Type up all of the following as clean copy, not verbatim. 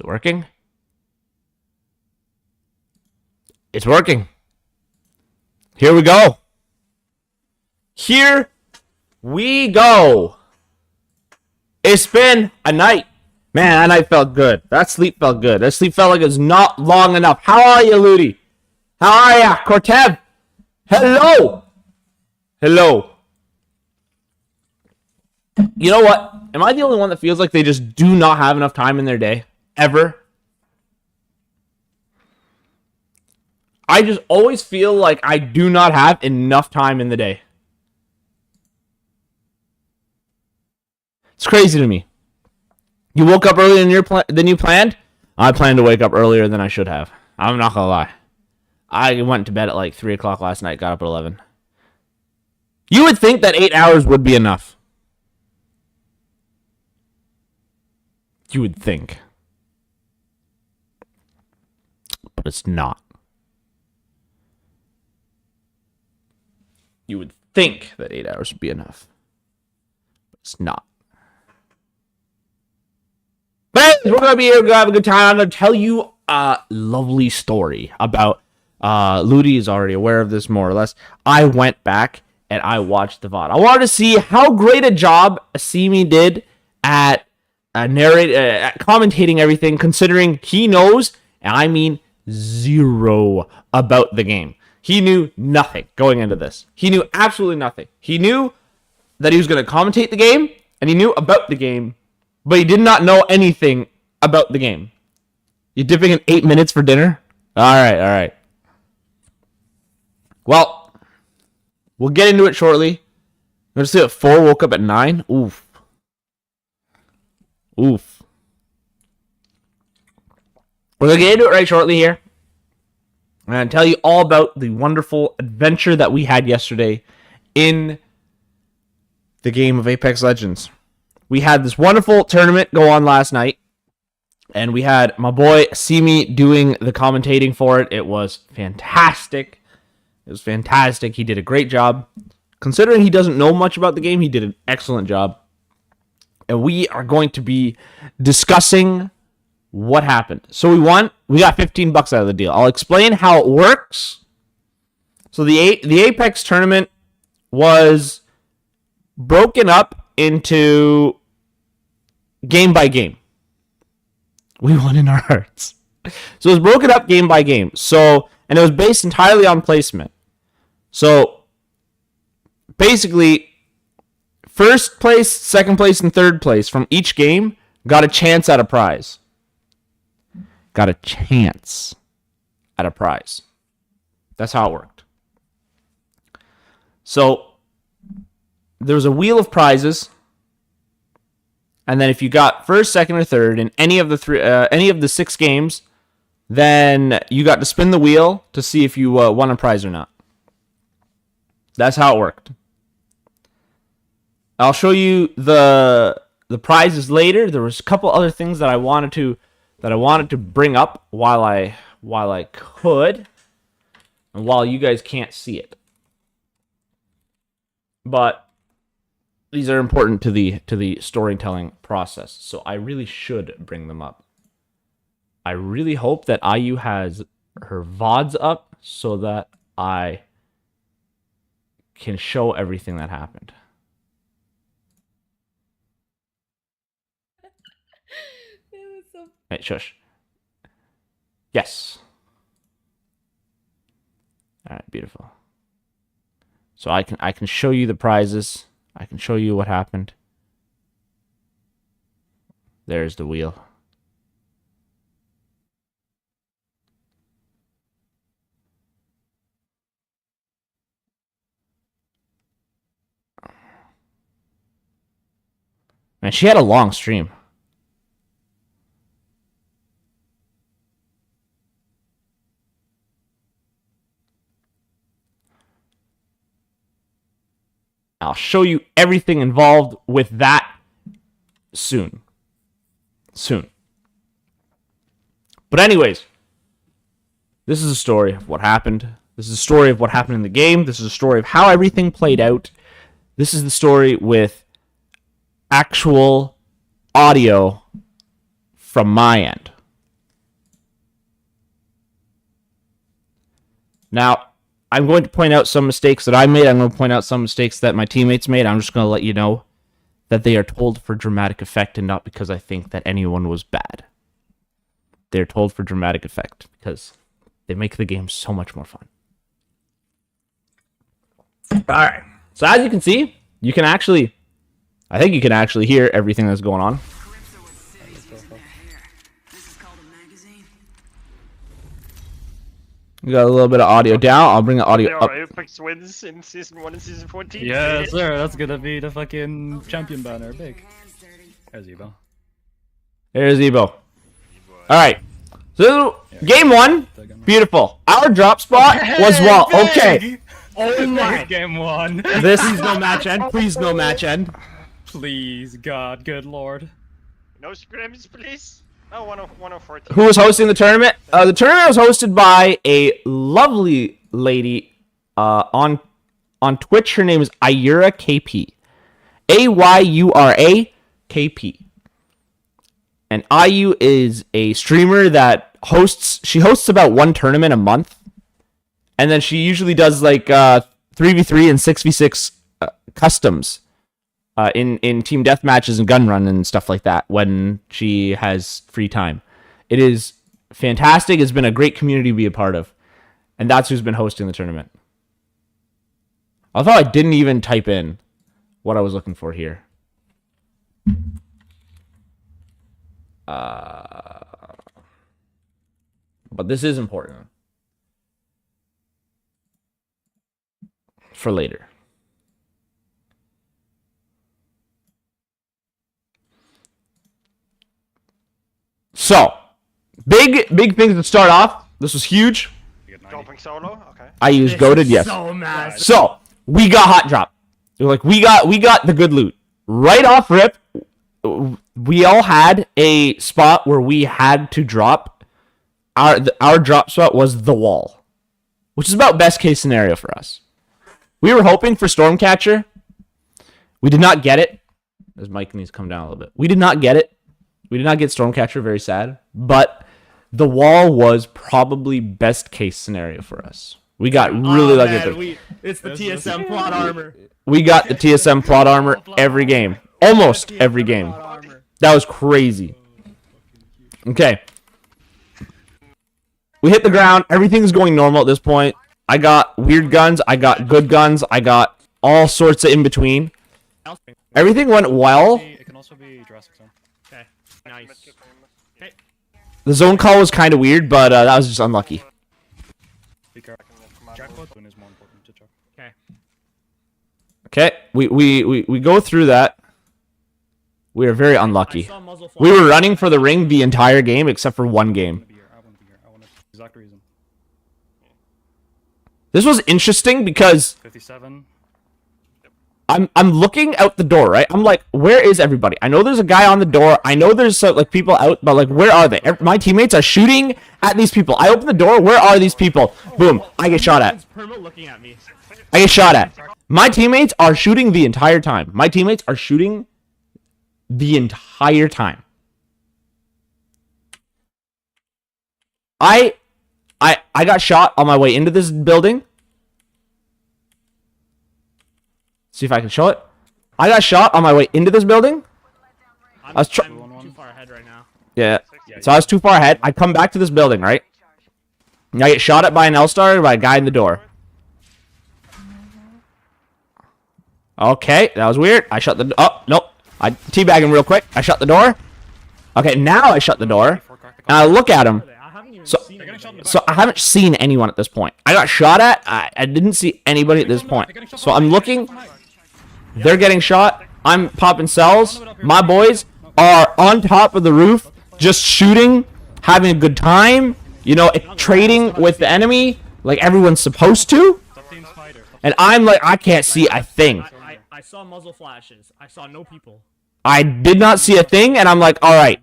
Is it working? It's working. Here we go. Here we go. It's been a night. Man, that night felt good. That sleep felt good. That sleep felt like it's not long enough. How are you, Ludi? How are ya, Cortev? Hello. Hello. You know what? Am I the only one that feels like they just do not have enough time in their day? Ever? I just always feel like I do not have enough time in the day. It's crazy to me. You woke up earlier than you planned? I planned to wake up earlier than I should have. I'm not going to lie. I went to bed at like 3 o'clock last night, got up at 11. You would think that 8 hours would be enough. You would think. But it's not. You would think that 8 hours would be enough. But it's not. But we're going to be here. We're going to have a good time. I'm going to tell you a lovely story about... Ludi is already aware of this, more or less. I went back and I watched the VOD. I wanted to see how great a job Asimi did at commentating everything, considering he knows, and I mean zero, about the game. He knew nothing going into this. He knew absolutely nothing. He knew that he was going to commentate the game, and he knew about the game, but he did not know anything about the game. You dipping in 8 minutes for dinner? All right. Well, we'll get into it shortly. I'm going to see at 4, woke up at 9. Oof. We're going to get into it right shortly here. I'm going to tell you all about the wonderful adventure that we had yesterday in the game of Apex Legends. We had this wonderful tournament go on last night, and we had my boy Simi doing the commentating for it. It was fantastic. He did a great job. Considering he doesn't know much about the game, he did an excellent job. And we are going to be discussing what happened. So we won. We got $15 out of the deal. I'll explain how it works. So the Apex tournament was broken up into game by game. We won in our hearts. So it was broken up game by game. And it was based entirely on placement. So basically, first place, second place, and third place from each game got a chance at a prize. That's how it worked. So there was a wheel of prizes, and then if you got first, second, or third in any of the 6 games, then you got to spin the wheel to see if you won a prize or not. That's how it worked. I'll show you the prizes later. There was a couple other things that I wanted to bring up while I could, and while you guys can't see it. But these are important to the storytelling process, so I really should bring them up. I really hope that IU has her VODs up so that I can show everything that happened. Hey, shush. Yes. All right, beautiful. So I can show you the prizes. I can show you what happened. There's the wheel. Man, she had a long stream. I'll show you everything involved with that soon. But anyways, this is a story of what happened. This is a story of what happened in the game. This is a story of how everything played out. This is the story with actual audio from my end. Now, I'm going to point out some mistakes that I made. I'm going to point out some mistakes that my teammates made. I'm just going to let you know that they are told for dramatic effect and not because I think that anyone was bad. They're told for dramatic effect because they make the game so much more fun. All right. So as you can see, I think you can actually hear everything that's going on. We got a little bit of audio down. I'll bring the audio up. Apex wins in season 1 and season 14. Yeah, sir. That's gonna be the fucking champion banner. Big. There's Ebo. There's Ebo. All right. So game 1, beautiful. Our drop spot was wall. Okay. Oh my. Game 1. This is no match end. Please no match end. Please, God, good lord. No scrims, please. Oh, 114. Who was hosting the tournament? The tournament was hosted by a lovely lady on Twitch. Her name is Ayura KP. Ayura KP. And Ayu is a streamer that hosts about one tournament a month. And then she usually does like 3v3 and 6v6 customs. In team deathmatches and gun run and stuff like that when she has free time. It is fantastic. It's been a great community to be a part of. And that's who's been hosting the tournament. Although I didn't even type in what I was looking for here. But this is important. For later. So, big things to start off. This was huge. Dropping solo? Okay. I used goated, yes. So, we got hot drop. Like we got the good loot. Right off rip, we all had a spot where we had to drop. Our drop spot was the wall, which is about best case scenario for us. We were hoping for Stormcatcher. We did not get it. As Mike needs to come down a little bit. We did not get it. We did not get Stormcatcher, very sad. But the wall was probably best case scenario for us. We got really lucky. It's the TSM plot armor. We got the TSM plot armor every game. Almost every game. That was crazy. Okay. We hit the ground. Everything's going normal at this point. I got weird guns. I got good guns. I got all sorts of in between. Everything went well. It can also be Jurassic Zone. Okay, nice. Okay. The zone call was kind of weird, but that was just unlucky. Be careful. Jackpot is more important to check. Okay. Okay, we go through that. We are very unlucky. I saw muzzle fly. We were running for the ring the entire game except for one game. I want to be here. I want to. Exact reason. This was interesting because 57. I'm looking out the door, right? I'm like, where is everybody? I know there's a guy on the door. I know there's like people out, but like, where are they? My teammates are shooting at these people. I open the door. Where are these people? Boom! I get shot at. Perma looking at me. I get shot at. My teammates are shooting the entire time. My teammates are shooting the entire time. I got shot on my way into this building. See if I can show it. I got shot on my way into this building. I'm too far ahead right now. Yeah. So I was too far ahead. I come back to this building, right? And I get shot at by an L-Star by a guy in the door. Okay, that was weird. I shut the... Oh, nope. I teabag him real quick. I shut the door. Okay, now I shut the door. And I look at him. I haven't even So, seen anybody. so I haven't seen anyone at this point. I got shot at. I didn't see anybody at this point. So I'm looking. They're getting shot. I'm popping cells. My boys are on top of the roof, just shooting, having a good time. You know, trading with the enemy like everyone's supposed to. And I'm like, I can't see a thing. I saw muzzle flashes. I saw no people. I did not see a thing, and I'm like, all right.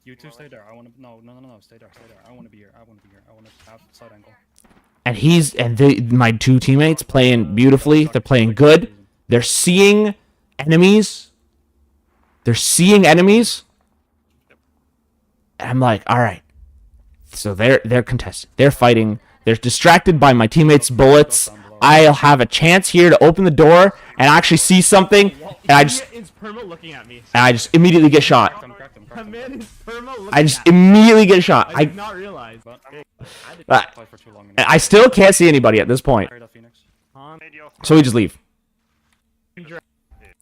You two stay there. I want to. No. Stay there. I want to be here. I want to have side angle. And my two teammates playing beautifully. They're playing good. They're seeing enemies. And I'm like, all right. So they're contested. They're fighting. They're distracted by my teammates' bullets. I'll have a chance here to open the door and actually see something, and I just Is perma looking at me. immediately get shot. Crack them, The crack them. man is perma looking I just at me. immediately get shot. I did not realize. But I did Uh, not play for too long. I still can't see anybody at this point, Carry that Phoenix. Radio. so we just leave.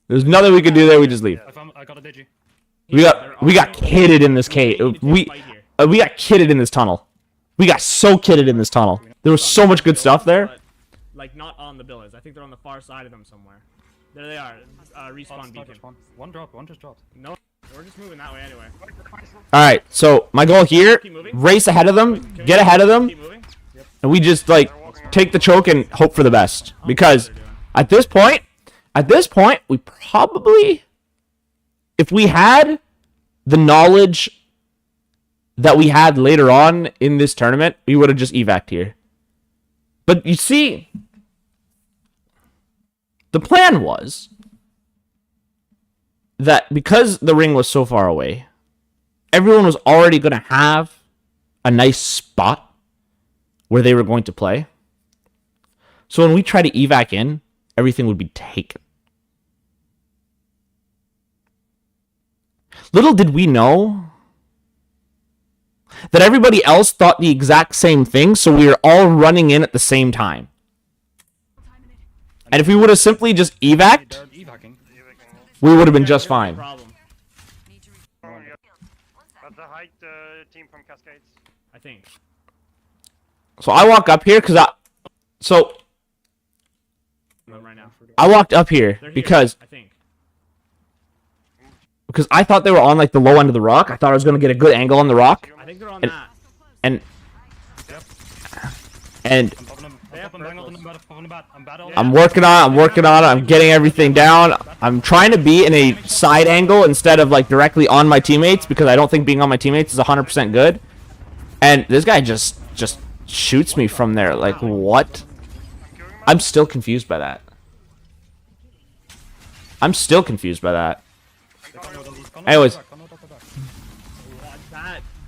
There's nothing we can do there. We just leave. I got a digi. We got kidded in this cave. We got kidded in this tunnel. We got so kidded in this tunnel. There was so much good stuff there. But, like, not on the villas. I think they're on the far side of them somewhere. There they are. Respawn beacon. One drop, one just dropped. No, we're just moving that way anyway. All right, so my goal here: Keep moving. race ahead of them, get ahead of them, Keep moving. and we just like take the choke and hope for the best. Because They're doing. at this point, we probably, if we had the knowledge that we had later on in this tournament, we would have just evac'd here. But you see, the plan was that because the ring was so far away, everyone was already going to have a nice spot where they were going to play. So when we try to evac in, everything would be taken. Little did we know that everybody else thought the exact same thing, so we were all running in at the same time. And if we would have simply just evac'd, They're evacing. we would have been just fine. Problem. That's the height team from Cascades. I think. So I walk up here because Right now. I walked up here They're here, because I think. I thought they were on like the low end of the rock. I thought I was gonna get a good angle on the rock, I think they're on And- that. and Yep. and I'm popping them. I'm Yeah, popping bang on purples. them. I'm popping bat. I'm battle. I'm working on it. I'm getting everything down. I'm trying to be in a side angle instead of like directly on my teammates because I don't think being on my teammates is 100% good. And this guy just shoots me from there. Like what? I'm still confused by that. Anyways.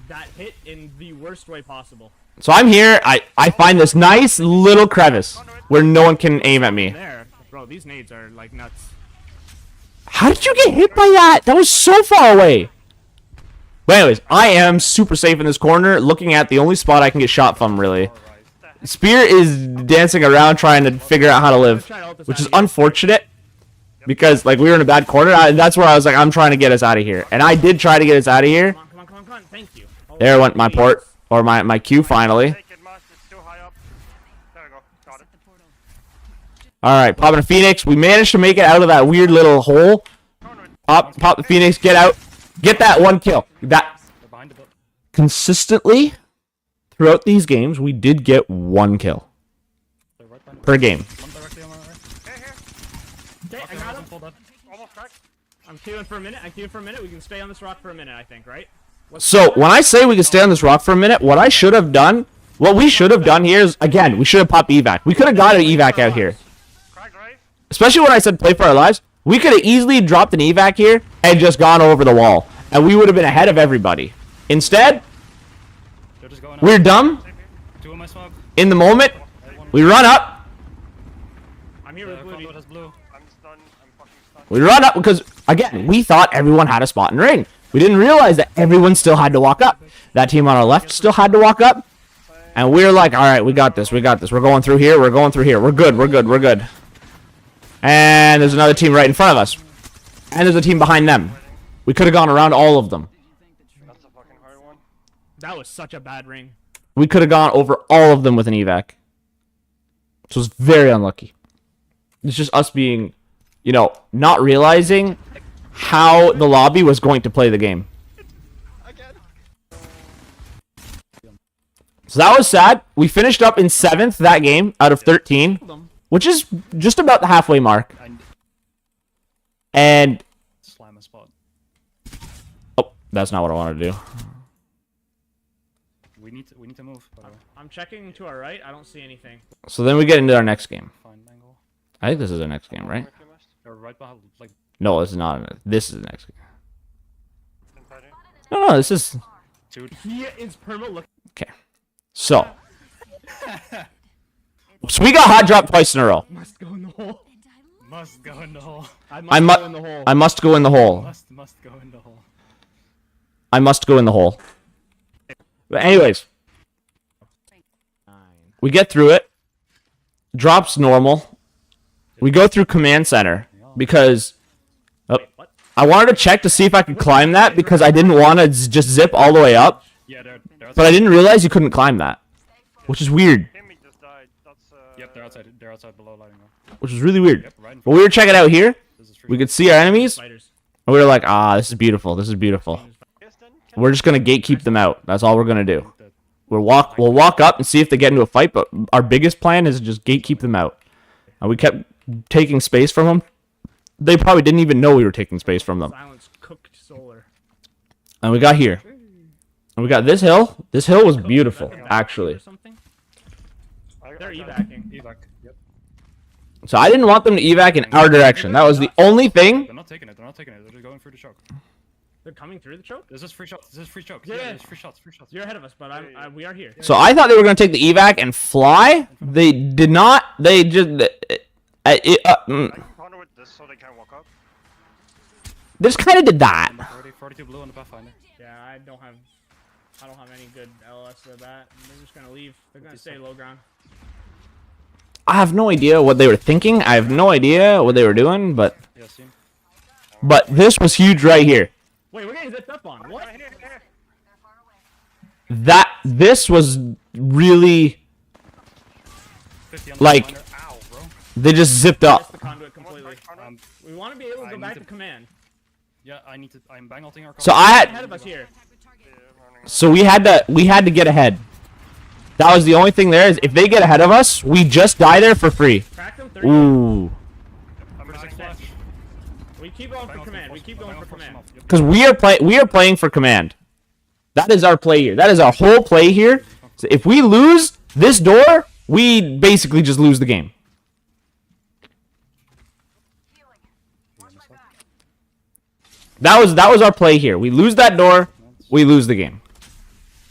That hit in the worst way possible. So I'm here. I find this nice little crevice where no one can aim at me. There, bro. These nades are like nuts. How did you get hit by that? That was so far away. But anyways, I am super safe in this corner, looking at the only spot I can get shot from, really. Spear is dancing around trying to figure out how to live, which is unfortunate. Because, like, we were in a bad corner. That's where I was like, I'm trying to get us out of here. And I did try to get us out of here. Come on, come on, come on. Thank you. Oh, There went my jeez. port, or my Q finally. Take it, Must. It's too high up. There we go. Got it. Alright, popping a Phoenix. We managed to make it out of that weird little hole. Pop the Phoenix, get out. Get that one kill. That They're behind the boat. consistently, throughout these games, we did get one kill They're right behind the per game. boat. One directly on my right. Here. Okay, I got him. Full dead. Almost cracked. I'm queuing for a minute. We can stay on this rock for a minute, I think, right? So when I say we can stay on this rock for a minute, what we should have done here is, again, we should have popped evac. We could have got an evac out here. Cracked, right? Especially when I said play for our lives. We could have easily dropped an evac here and just gone over the wall. And we would have been ahead of everybody. Instead, They're just going up. we're dumb. Two in my smoke. In the moment, we run up. I'm here with Front Blue. boat has blue. I'm stunned. I'm fucking stunned. We run up because, again, we thought everyone had a spot in ring. We didn't realize that everyone still had to walk up. That team on our left still had to walk up. And we were like, all right, we got this. We're going through here. We're good. And there's another team right in front of us. And there's a team behind them. We could have gone around all of them. That's a fucking hard one. That was such a bad ring. We could have gone over all of them with an evac. So it's very unlucky. It's just us being, not realizing how the lobby was going to play the game. So that was sad. We finished up in 7th that game out of 13, which is just about the halfway mark. And Slam a spot. oh, that's not what I wanted to do. We need to move, by the way. I'm checking to our right. I don't see anything. So then we get into our next game. Fine angle. I think this is our next game, right? They're right behind, like, No, this is not. This is the next game. Inside here. No, this is dude. He is perma look. okay. So So we got hot drop twice in a row. Must go in the hole. Must go in the hole. I go in the hole. I must go in the hole. Must go in the hole. I must go in the hole. But anyways, we get through it. Drops normal. We go through command center because What? I wanted to check to see if I could climb that because I didn't want to just zip all the way up, Yeah, they're but I didn't realize you couldn't climb that, which is weird. Timmy just died. That's Yep, they're outside. They're outside below lighting up. Which is really weird. Yep, right in But front. we were checking out here. This is free. We could see our enemies, and Spiders. we were like, ah, this is beautiful. This is beautiful. We're just gonna gatekeep them out. That's all we're gonna do. We'll walk up and see if they get into a fight, but our biggest plan is to just gatekeep them out. And we kept taking space from them. They probably didn't even know we were taking space from them. Silence cooked solar. And we got here. And we got this hill. This hill was beautiful, actually. Or something? They're evacing. Evac. Yep. So I didn't want them to evac in our direction. That was the only thing. They're not taking it. They're not taking it. They're just going through the choke. They're coming through the choke? This is free shots. This is free choke. Yeah, Yeah, yeah. there's free shots. Free shots. You're ahead of us, but we are here. So I thought they were going to take the evac and fly. They did not. They just... I can counter with this so they can't walk up. They just kind of did that. 42 blue on the Pathfinder. Yeah, I don't have any good LS for that. They're just gonna leave. They're gonna stay low ground. I have no idea what they were thinking. I have no idea what they were doing, but Yeah, see him. this was huge right here. Wait, we're getting zipped up on. What? This was really 50 on the like Pathfinder. Ow, bro. they just zipped Missed up. the conduit completely. Um, We want to be able to I go need back to- to command. yeah, I'm bang ulting our. So I Ahead had of us here. we had to get ahead. That was the only thing there is if they get ahead of us, we just die there for free. Crack them 30. Ooh. I'm 36 flash. We keep going Bang for ulting command. force- We keep bang going for ulting force command. them off. Yep. Because we are playing for command. That is our play here. That is our whole play here. So if we lose this door, we basically just lose the game. That was our play here. We lose that door, we lose the game.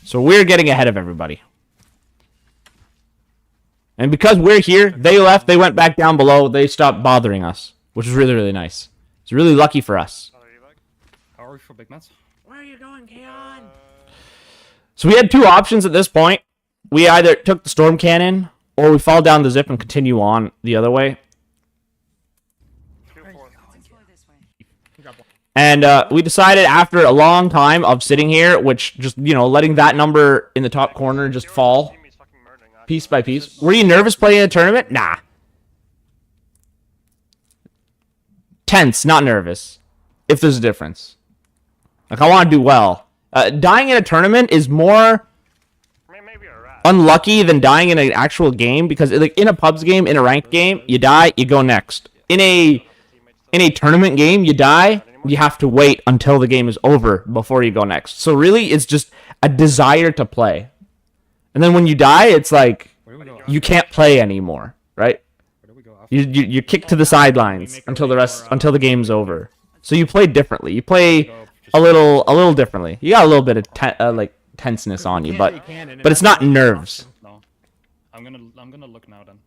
So we're getting ahead of everybody. And because we're here, they left, they went back down below, they stopped bothering us, which is really, really nice. It's really lucky for us. How are we for big mats? Where are you going, Keon? So we had two options at this point. We either took the storm cannon or we fall down the zip and continue on the other way. And we decided after a long time of sitting here, which just, letting that number in the top corner just fall piece by piece. Were you nervous playing a tournament? Nah. Tense, not nervous. If there's a difference. Like, I want to do well. Dying in a tournament is more Maybe a rat. unlucky than dying in an actual game because, like, in a pubs game, in a ranked game, you die, you go next. In a tournament game, you die, you have to wait until the game is over before you go next. So really, it's just a desire to play. And then when you die, it's like Where do we go? you can't play anymore, right? Where do we go after? You're kicked to the sidelines until the game's over. So you play differently. You play a little differently. You got a little bit of tenseness on you, but it's not nerves. No. I'm gonna look now then.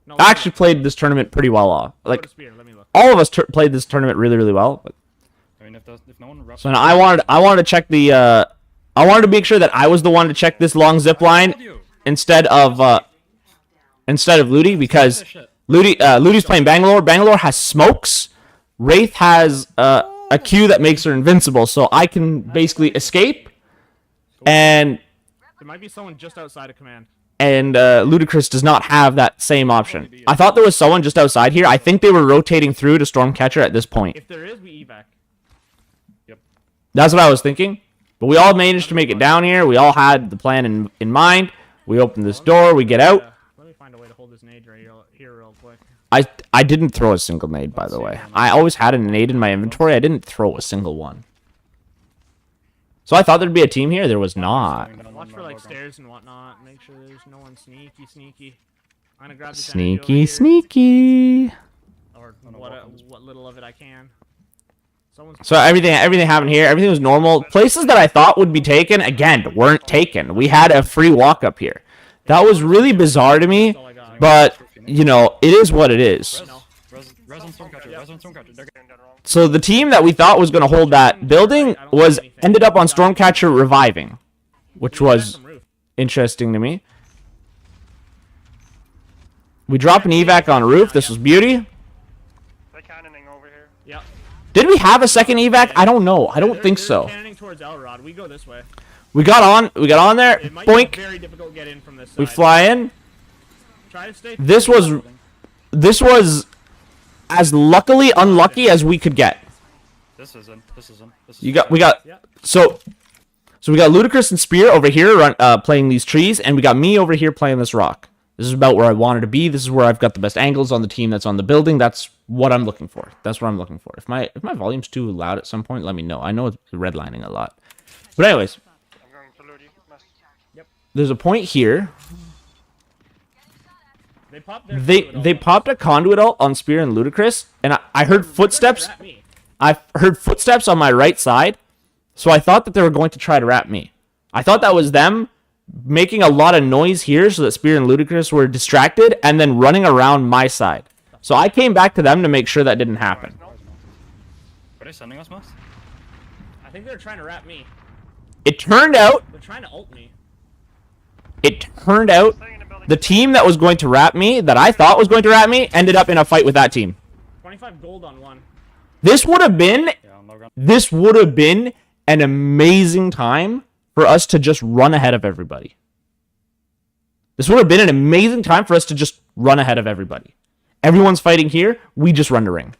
No, I actually played this tournament pretty well off. Go Like to spear. Let me look. all of us played this tournament really, really well. But, I mean, if no one wraps. so now I wanted to check the. I wanted to make sure that I was the one to check this long zip line instead of Ludi because Ludi's playing Bangalore. Bangalore has smokes. Wraith has a Q that makes her invincible, so I can basically escape. And There might be someone just outside of command. Ludicrous does not have that same option. I thought there was someone just outside here. I think they were rotating through to Stormcatcher at this point. If there is, we evac. Yep. That's what I was thinking. But we all managed to make it down here. We all had the plan in mind. We open this door. We get out. Let me find a way to hold this nade right here real quick. I didn't throw a single nade, by the way. I always had a nade in my inventory. I didn't throw a single one. So I thought there'd be a team here. There was not. Watch for like stairs and whatnot. Make sure there's no one sneaky. I'm gonna grab this Sneaky, sneaky. or what little of it I can. Someone's So everything happened here. Everything was normal. Places that I thought would be taken, again, weren't taken. We had a free walk up here. That was really bizarre to me, That's all I got. but you know, it is what it is. No. Res on Stormcatcher. Res on Stormcatcher. They're Doing that wrong. So the team that we thought was going to hold that building was ended up on Stormcatcher reviving, which was From roof. interesting to me. We drop an evac on roof. This was beauty. They're cannoning over here. Yep. Did we have a second evac? I don't know. I don't think They're so. cannoning towards Elrod. We go this way. We got on there. It might be Boink. very difficult to get in from this side. We fly in. Try to stay. This was as luckily unlucky as we could get. This isn't. This isn't. This is We got Yep. so we got Ludacris and Spear over here playing these trees, and we got me over here playing this rock. This is about where I wanted to be. This is where I've got the best angles on the team that's on the building. That's what I'm looking for. That's what I'm looking for. If my volume's too loud at some point, let me know. I know it's redlining a lot. But anyways, I'm going to Ludi. Must. there's a point here. They popped their They conduit they ult. popped a conduit ult on Spear and Ludacris, and I heard footsteps. At me. I heard footsteps on my right side, so I thought that they were going to try to wrap me. I thought that was them making a lot of noise here so that Spear and Ludacris were distracted and then running around my side. So I came back to them to make sure that didn't happen. No. Are they sending us, Must? I think they're trying to wrap me. It turned out They're trying to ult me. Staying in the building. the team that was going to wrap me, that I thought was going to wrap me, ended up in a fight with that team. 25 gold on one. This would have been Yeah, I'm low ground. an amazing time for us to just run ahead of everybody. This would have been an amazing time for us to just run ahead of everybody. Everyone's fighting here, we just run to ring.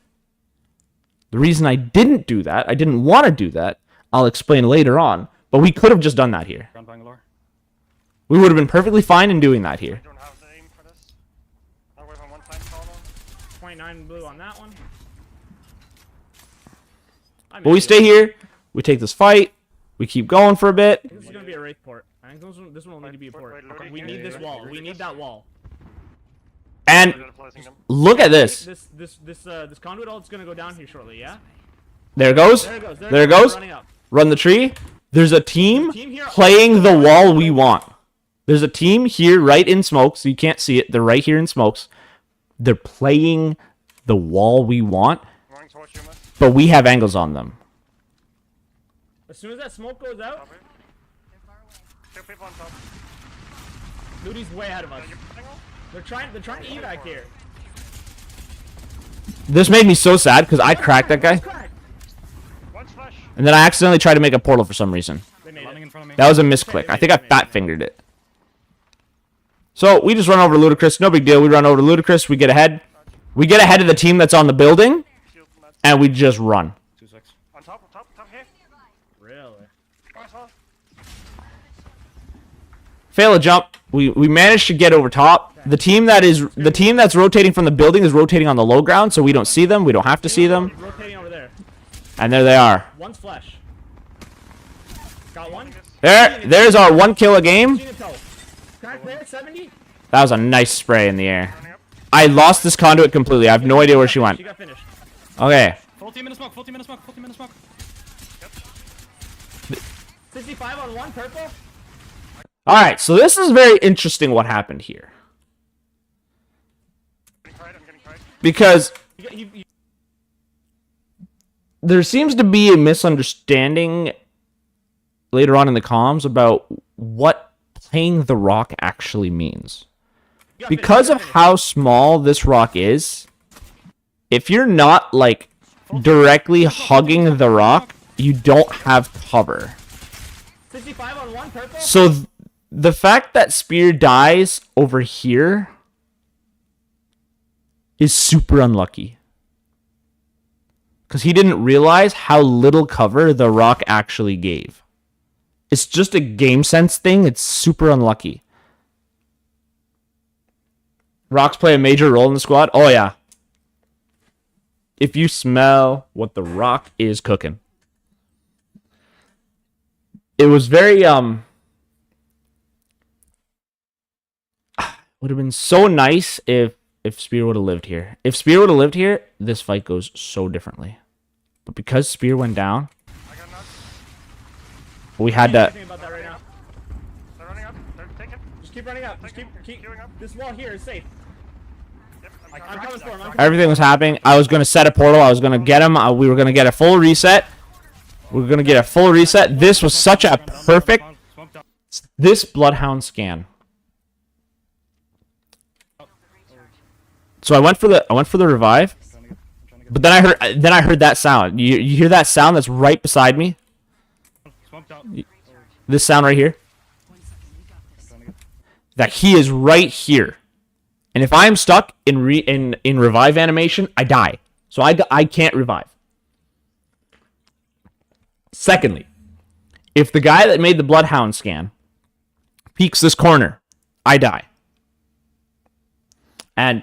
The reason I didn't do that, I didn't want to do that, I'll explain later on, but we could have just done that here. Ground Bangalore. We would have been perfectly fine in doing that here. I don't have the aim for this. I'll wait on one time call on. 29 blue on that one. But we stay here, we take this fight, we keep going for a bit. This is gonna be a wraith port. I think this one will need to be a port. Wait, Lodi, We can need you- this wall. We need that wall. And They're placing them. look at this. This conduit ult's gonna go down here shortly. Yeah. There it goes. There it goes. There it goes. Running up. Run the tree. There's a team Team here- playing the wall we want. There's a team here right in smokes. So you can't see it. They're right here in smokes. They're playing the wall we want, I'm going towards you, Must. but we have angles on them. As soon as that smoke goes out, Top here. Two people on top. Ludi's way ahead of us. You're putting ult? They're trying to evac here. This made me so sad because I cracked that guy, Crack. One flash. and then I accidentally tried to make a portal for some reason. They made Landing it. in front of me. That was a misclick. I think I fat fingered it. So we just run over to Ludacris. No big deal. We run over to Ludacris. We get ahead. We get ahead of the team that's on the building, Shield Must. and we just run. 2-6. On top here. Really? Nice one. Fail a jump. We managed to get over top. The team that's rotating from the building is rotating on the low ground, so we don't see them. We don't have to see them. Rotating over there. And there they are. One's flesh. Got one. There's our 1 kill a game. Gina toe. Crack there. 70. That was a nice spray in the air. Running up. I lost this conduit completely. I have no idea where she went. She got finished. Okay. Full team in the smoke. Full team in the smoke. Full team in the smoke. 65 on one. Purple. All right. So this is very interesting what happened here. I'm getting cried. Because You there seems to be a misunderstanding later on in the comms about what playing the rock actually means. got Because finished. of how small this rock is, if you're not like directly hugging the rock, you don't have cover. 65 on one. Purple. So the fact that Spear dies over here is super unlucky. Because he didn't realize how little cover the rock actually gave. It's just a game sense thing. It's super unlucky. Rocks play a major role in the squad. Oh, yeah. If you smell what the rock is cooking. It was very, would have been so nice if Spear would have lived here. If Spear would have lived here, this fight goes so differently. But because Spear went down, I got knocked. we had to... Thinking about that right now. They're running up. They're taken. Just keep running up. Just keep Queuing up. This wall here is safe. Yep, I'm coming for him. Everything was happening. I was going to set a portal. I was going to get him. We were going to get a full reset. We were going to get a full reset. This was such a perfect... This Bloodhound scan. So I went for the revive. But then I heard that sound. You hear that sound that's right beside me? This sound right here? That he is right here. And if I'm stuck in revive animation, I die. So I can't revive. Secondly, if the guy that made the Bloodhound scan peeks this corner, I die. And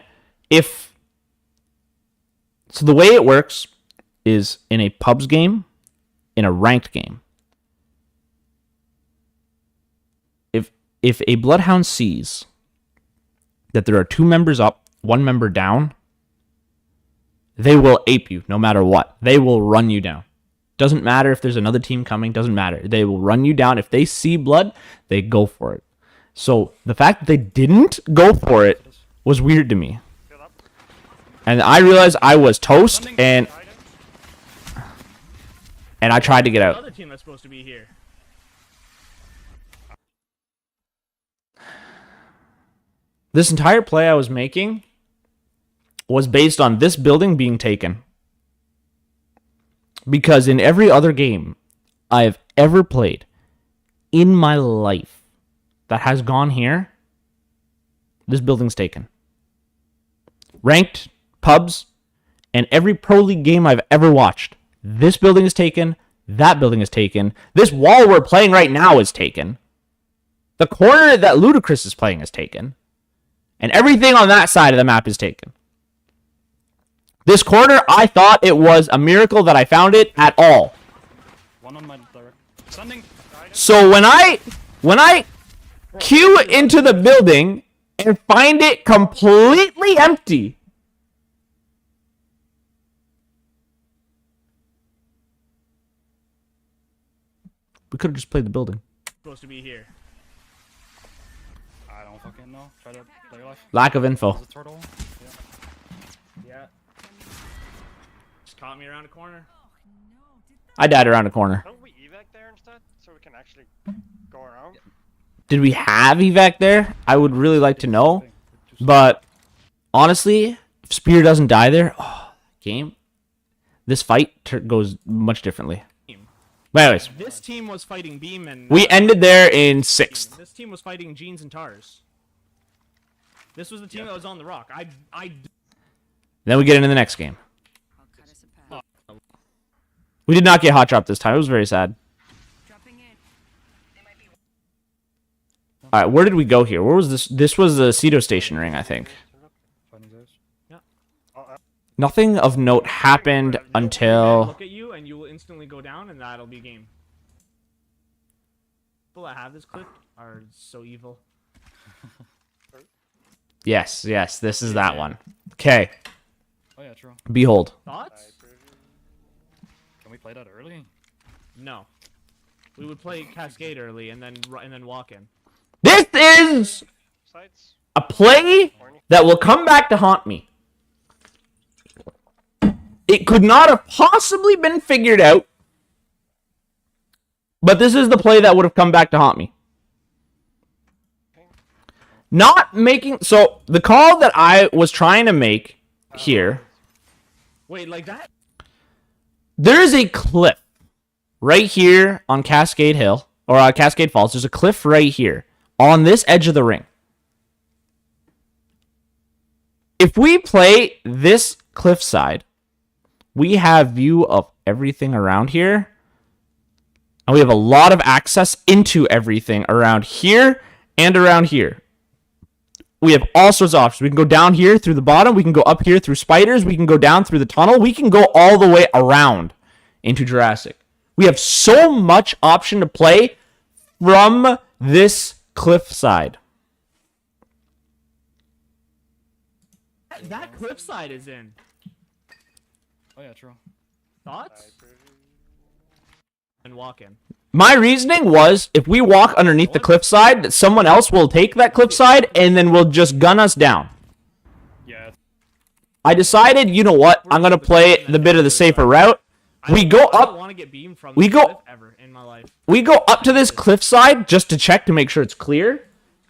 so the way it works is in a pubs game, in a ranked game. If a Bloodhound sees that there are 2 members up, 1 member down, they will ape you no matter what. They will run you down. Doesn't matter if there's another team coming, doesn't matter. They will run you down. If they see blood, they go for it. So the fact that they didn't go for it was weird to me. And I realized I was toast, and I tried to get The out. other team that's supposed to be here. This entire play I was making was based on this building being taken. Because in every other game I've ever played in my life that has gone here, this building's taken. Ranked, pubs, and every Pro League game I've ever watched, this building is taken, that building is taken, this wall we're playing right now is taken, the corner that Ludacris is playing is taken, and everything on that side of the map is taken. This corner, I thought it was a miracle that I found it at all. One on my direct. Standing. So when I queue into the building and find it completely empty, we could have just played the building. Supposed to be here. I don't fucking know. Try to play your life. Lack of info. There's a turtle. Yeah. Yeah. Just caught me around a corner. I died around a corner. Don't we evac there instead, so we can actually go around? Did we have evac there? I would really like to know. But honestly, if Spear doesn't die there, game, this fight goes much differently. But anyways, This team was fighting Beam and... we ended there in 6th. This team was fighting Jeans and Tars. This was the team that was on the rock. Then we get into the next game. We did not get hot drop this time. It was very sad. All right, where did we go here? Where was this? This was the Cedo Station ring, I think. Nothing of note happened until... Look at you and you will instantly go down and that'll be game. People that have this clip are so evil. Yes, this is that one. Okay, Oh yeah, true. behold. Thoughts? Can we play that early? No. We would play Cascade early and then walk in. This is Sites? a play that will come back to haunt me. It could not have possibly been figured out, but this is the play that would have come back to haunt me. Not making... So, the call that I was trying to make here... Wait, like that? There is a cliff right here on Cascade Hill, or Cascade Falls. There's a cliff right here on this edge of the ring. If we play this cliffside, we have view of everything around here, and we have a lot of access into everything around here and around here. We have all sorts of options. We can go down here through the bottom. We can go up here through spiders. We can go down through the tunnel. We can go all the way around into Jurassic. We have so much option to play from this cliffside. That cliffside is in. Oh yeah, true. Thoughts? And walk in. My reasoning was if we walk underneath the cliffside, someone else will take that cliffside and then will just gun us down. Yeah. I decided, you know what? I'm gonna play the bit of the safer route. We go I don't up. want to get beamed from We this go- cliff ever in my life. We go up to this cliffside just to check to make sure it's clear.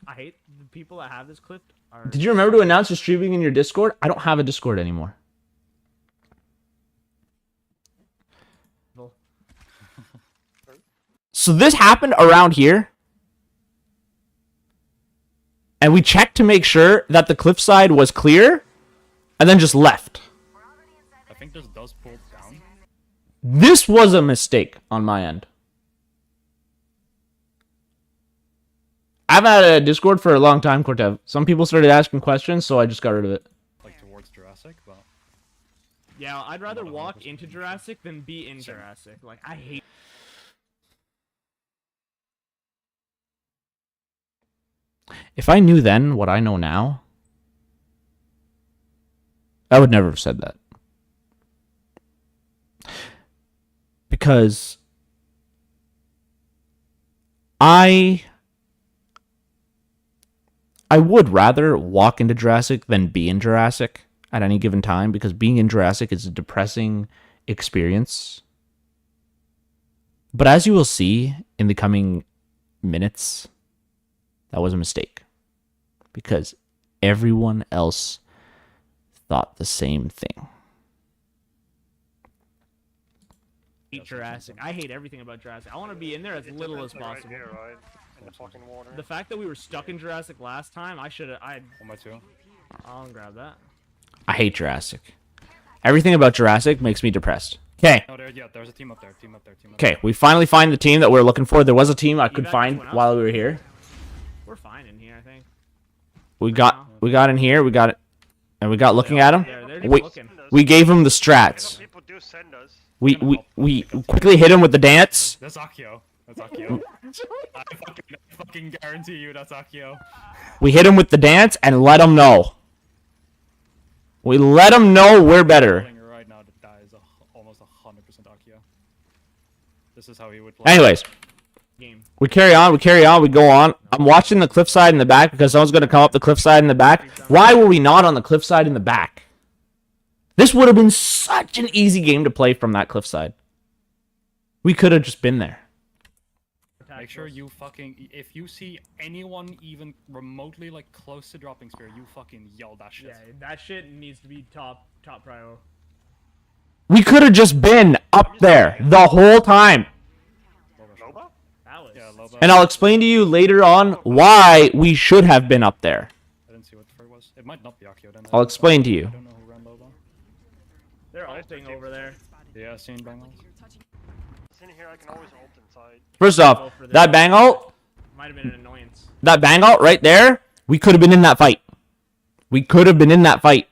I hate the people that have this cliff. Are... Did you remember to announce you're streaming in your Discord? I don't have a Discord anymore. So this happened around here. And we checked to make sure that the cliffside was clear. And then just left. I think this does pull down. This was a mistake on my end. I haven't had a Discord for a long time, Cortev. Some people started asking questions, so I just got rid of it. Like towards Jurassic, but... Yeah, I'd rather walk into Jurassic than be in Jurassic. Like, I hate... If I knew then what I know now, I would never have said that. Because I would rather walk into Jurassic than be in Jurassic at any given time, because being in Jurassic is a depressing experience. But as you will see in the coming minutes, that was a mistake. Because everyone else thought the same thing. Jurassic. I hate everything about Jurassic. I want to be in there as little as Right possible. here, right? In the fucking water. The fact that we were stuck in Jurassic last time, I should have... One by two. I'll grab that. I hate Jurassic. Everything about Jurassic makes me depressed. Okay. No, there's a team up there. Team up there. Okay, we finally find the team that we're looking for. There was a team I could Evac find went up. while we were here. We're fine in here, I think. We got in here. We got it, and we got looking at him. They're just We looking. we gave him the strats. Some people do send us. We quickly hit him with the dance. That's Akio. That's Akio. I fucking guarantee you that's Akio. We hit him with the dance and let him know. We let him know we're better. Right now, that is almost 100% Akio. This is how he would play. Anyways, Game. we carry on. We go on. I'm watching the cliffside in the back because someone's gonna come up the cliffside in the back. Why were we not on the cliffside in the back? This would have been such an easy game to play from that cliffside. We could have just been there. Make sure you fucking, if you see anyone even remotely like close to dropping spear, you fucking yell that shit. Yeah, that shit needs to be top priority. We could have just been up there the whole time. Loba? That was... Yeah, Loba. And I'll explain to you later on why we should have been up there. I didn't see what the fur was. It might not be Akio then. I'll explain to you. I don't know who ran Loba. They're ulting over there. Yeah, seen bangles. It's in here, I can always ult inside. First off, that bang ult, Might have been an annoyance. that bang ult right there, we could have been in that fight. We could have been in that fight.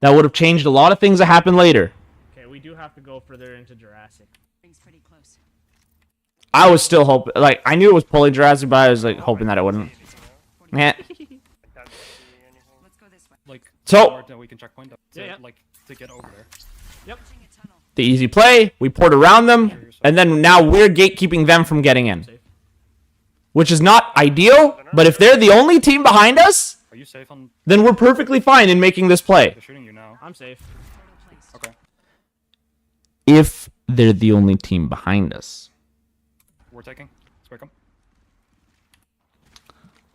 That would have changed a lot of things that happened later. Okay, we do have to go further into Jurassic. Pretty close. I was still hoping, like, I knew it was pulling Jurassic, but I was, like, hoping that it wouldn't. Yeah. I can't see anything. Let's go this way. Like, So- somewhere that we can checkpoint up to, Yeah. like, to get over there. Yep. The easy play, we poured around them, and then now we're gatekeeping them from getting in. Safe. Which is not ideal, but if they're the only team behind us, Are you safe on? then we're perfectly fine in making this play. They're shooting you now. I'm safe. Okay. If they're the only team behind us. We're taking. Let's break them.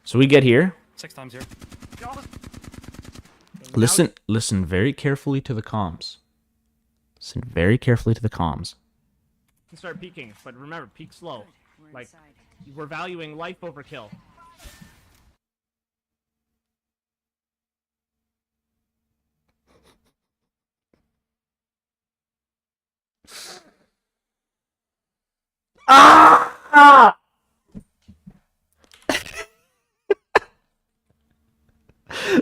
So we get here. 6 times here. Listen very carefully to the comms. Listen very carefully to the comms. Can start peeking, but remember, peek slow. We're Like, inside. we're valuing life over kill. Ah!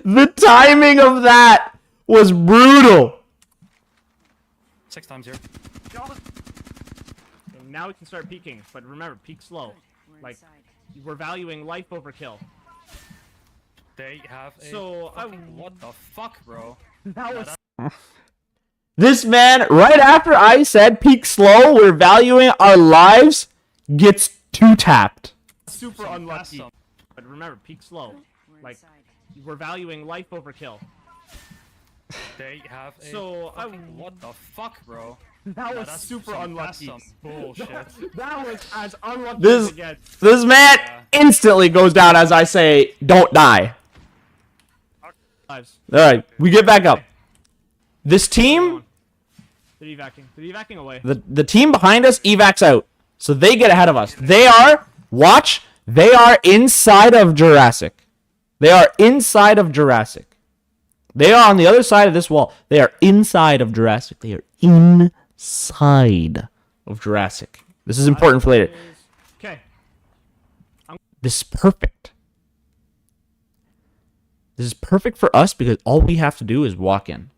The timing of that was brutal. 6 times here. And now we can start peeking, but remember, peek slow. We're Like, inside. we're valuing life over kill. They have a So, fucking, what the fuck, bro? That was... This man, right after I said peak slow, we're valuing our lives, gets 2-tapped. Super unlucky. Some. But remember, peek slow. We're Like, inside. we're valuing life over kill. They have a So, what the fuck, bro? That was That's super some- unlucky. That's some bullshit. That was as unlucky This- as it gets. This man instantly goes down as I say, don't die. Lives. Alright, we get back up. This team, They're evacing. They're evacing away. the team behind us evacs out. So they get ahead of us. They are, watch, they are inside of Jurassic. They are inside of Jurassic. They are on the other side of this wall. They are inside of Jurassic. They are inside of Jurassic. This is important for later. Okay. This is perfect. This is perfect for us because all we have to do is walk in.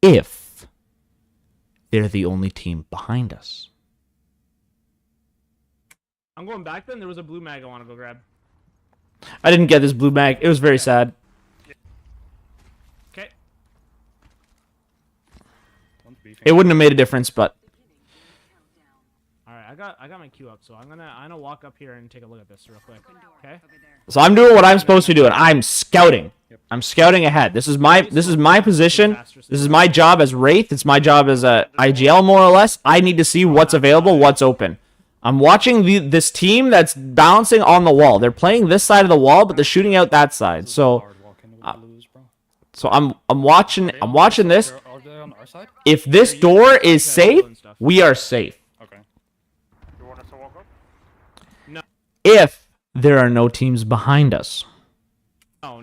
If they're the only team behind us. I'm going back then. There was a blue mag I want to go grab. I didn't get this blue mag. It was very sad. Okay. It wouldn't have made a difference, but Alright, I got my queue up, so I'm gonna walk up here and take a look at this real quick. Okay? Over there. so I'm doing what I'm supposed to be doing. I'm scouting. I'm scouting ahead. This is my position. This is my job as Wraith. It's my job as a IGL more or less. I need to see what's available, what's open. I'm watching this team that's bouncing on the wall. They're playing this side of the wall, but they're shooting out that side. So I'm watching this. Are they on our side? If this door is safe, we are safe. Okay. You want us to walk up? If there are no teams behind us. No.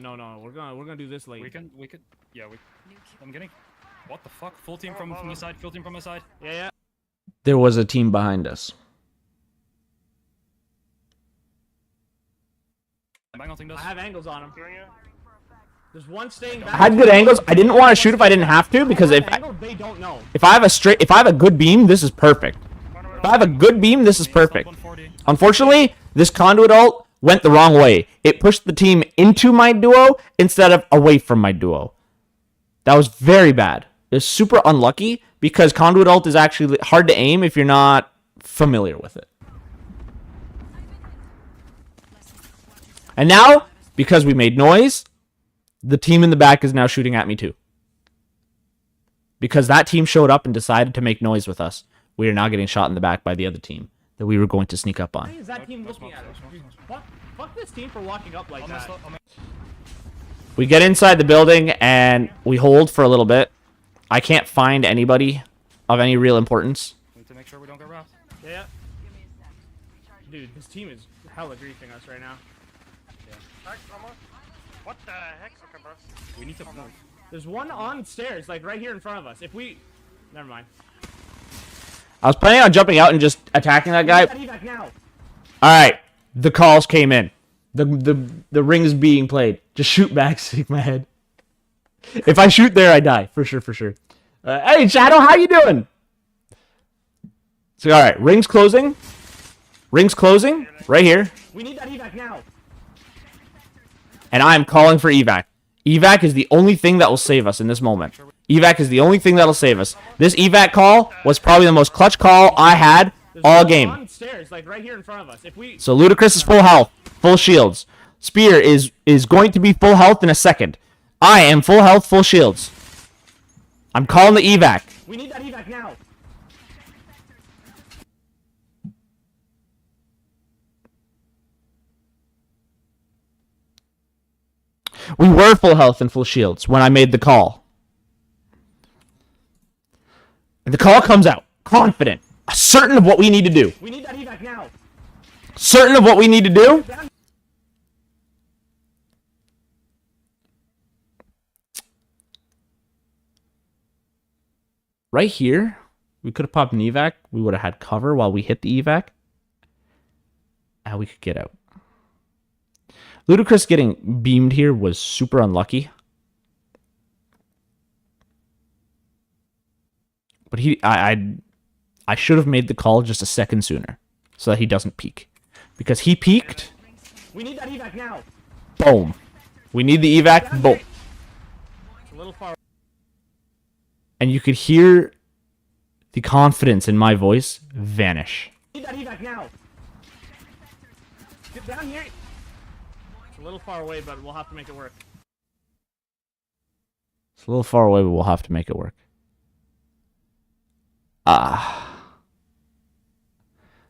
We're gonna do this late. We could. Yeah, I'm getting. What the fuck? Full team from my side. Full team from my side. Yeah. There was a team behind us. Bang on thing I does. have angles on him. Hearing you? There's one staying back. I had good angles. I didn't want to shoot if I didn't have to because if Angles, they don't know. I have a good beam, this is perfect. If I have a good beam, this is perfect. 140. Unfortunately, this conduit ult went the wrong way. It pushed the team into my duo instead of away from my duo. That was very bad. It's super unlucky because conduit ult is actually hard to aim if you're not familiar with it. And now, because we made noise, the team in the back is now shooting at me too. Because that team showed up and decided to make noise with us. We are now getting shot in the back by the other team that we were going to sneak up Why on. is that team looking at us? Fuck this team for walking up like that. We get inside the building and we hold for a little bit. I can't find anybody of any real importance. We need to make sure we don't get wrapped. Yeah. Dude, this team is hella griefing us right now. Hex, almost. What the heck? Okay, bro. We need to move. There's one on stairs, like right here in front of us. If we... Never mind. I was planning on jumping out and just attacking that guy. Evac now. Alright, the calls came in. The ring is being played. Just shoot back, Sigma head. If I shoot there, I die. For sure. Hey, Shadow, how you doing? So, alright, ring's closing. Ring's closing. Right here. We need that evac now. And I'm calling for evac. Evac is the only thing that will save us in this moment. Evac is the only thing that'll save us. This evac call was probably the most clutch call I had all game. On stairs, like right here in front of us. If we... So Ludacris is full health, full shields. Spear is going to be full health in a second. I am full health, full shields. I'm calling the evac. We need that evac now. We were full health and full shields when I made the call. And the call comes out, confident, certain of what we need to do. We need that evac now. Certain of what we need to do. Right here, we could have popped an evac. We would have had cover while we hit the evac. And we could get out. Ludacris getting beamed here was super unlucky. But I should have made the call just a second sooner so that he doesn't peek. Because he peeked. We need that evac now. Boom. We need the evac. Boom. It's a little far. And you could hear the confidence in my voice vanish. Need that evac now. Get down here. It's a little far away, but we'll have to make it work. It's a little far away, but we'll have to make it work.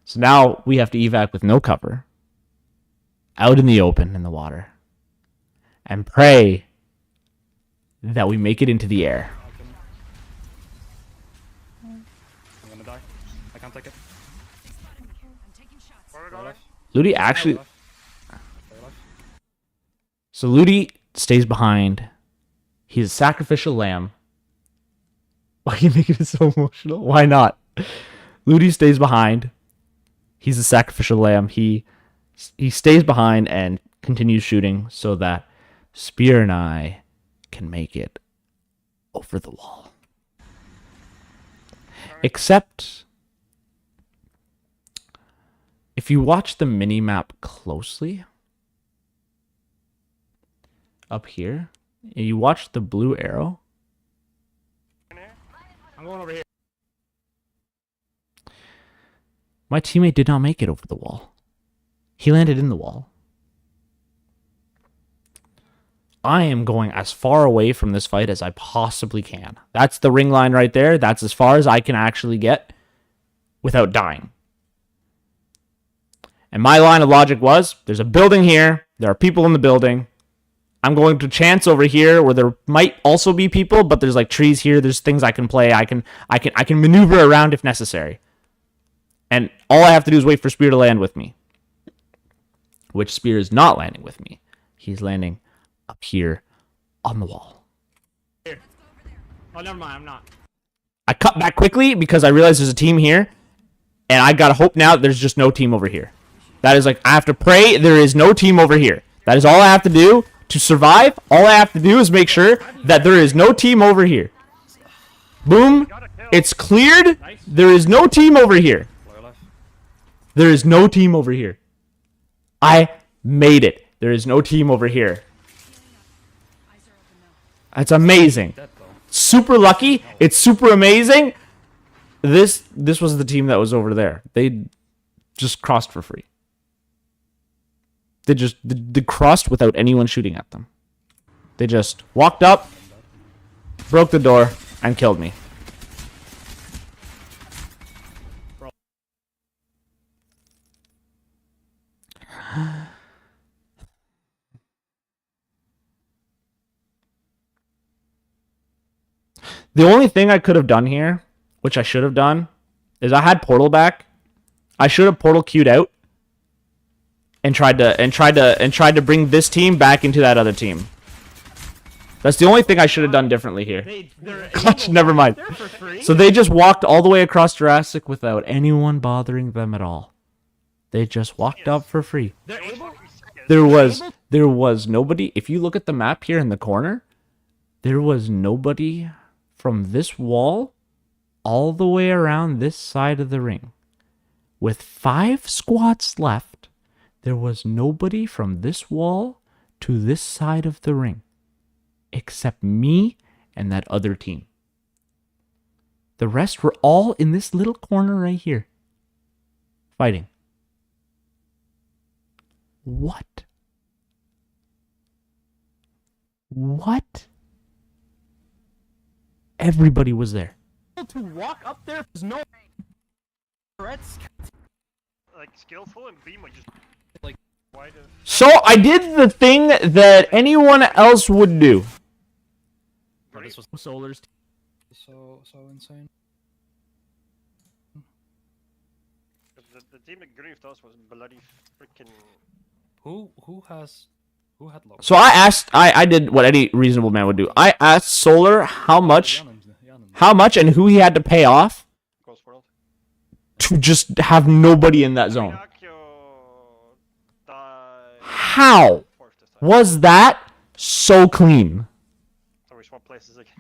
So now we have to evac with no cover. Out in the open in the water. And pray that we make it into the air. I'm gonna die. I can't take it. I'm taking shots. Where are we Very going? left. Ludi actually... Very left. Very left. So Ludi stays behind. He's a sacrificial lamb. Why are you making it so emotional? Why not? Ludi stays behind. He's a sacrificial lamb. He stays behind and continues shooting so that Spear and I can make it over the wall. Except, if you watch the mini-map closely, up here, and you watch the blue arrow, I'm going over here. my teammate did not make it over the wall. He landed in the wall. I am going as far away from this fight as I possibly can. That's the ring line right there. That's as far as I can actually get without dying. And my line of logic was, there's a building here. There are people in the building. I'm going to chance over here where there might also be people, but there's like trees here. There's things I can play. I can maneuver around if necessary. And all I have to do is wait for Spear to land with me. Which Spear is not landing with me. He's landing up here on the wall. Here. Oh, never mind. I'm not. I cut back quickly because I realized there's a team here. And I gotta hope now that there's just no team over here. That is like, I have to pray there is no team over here. That is all I have to do to survive. All I have to do is make sure that there is no team over here. Boom. It's cleared. There is no team over here. Very left. There is no team over here. I made it. There is no team over here. Eyes are open now. That's amazing. Dead though. Super lucky. It's super amazing. This was the team that was over there. They just crossed for free. They crossed without anyone shooting at them. They just walked up, broke the door, and killed me. The only thing I could have done here, which I should have done, is I had portal back. I should have portal queued out and tried to bring this team back into that other team. That's the only thing I should have done differently here. They're Gosh, never mind. They're for free. So they just walked all the way across Jurassic without anyone bothering them at all. They just walked up for free. They're able. There was nobody. If you look at the map here in the corner, there was nobody from this wall all the way around this side of the ring. With 5 squads left, there was nobody from this wall to this side of the ring, except me and that other team. The rest were all in this little corner right here, fighting. What? What? Everybody was there. To walk up there, there's no threats. Like skillful and beam would just Like- why the So I did the thing that anyone else would do. Bro, this was Solar's. so insane. the team that griefed us was bloody freaking. Who had low? So I did what any reasonable man would do. I asked Solar how much and who he had to pay off Ghost World. to just have nobody in that zone. How was that so clean? So we swap places again.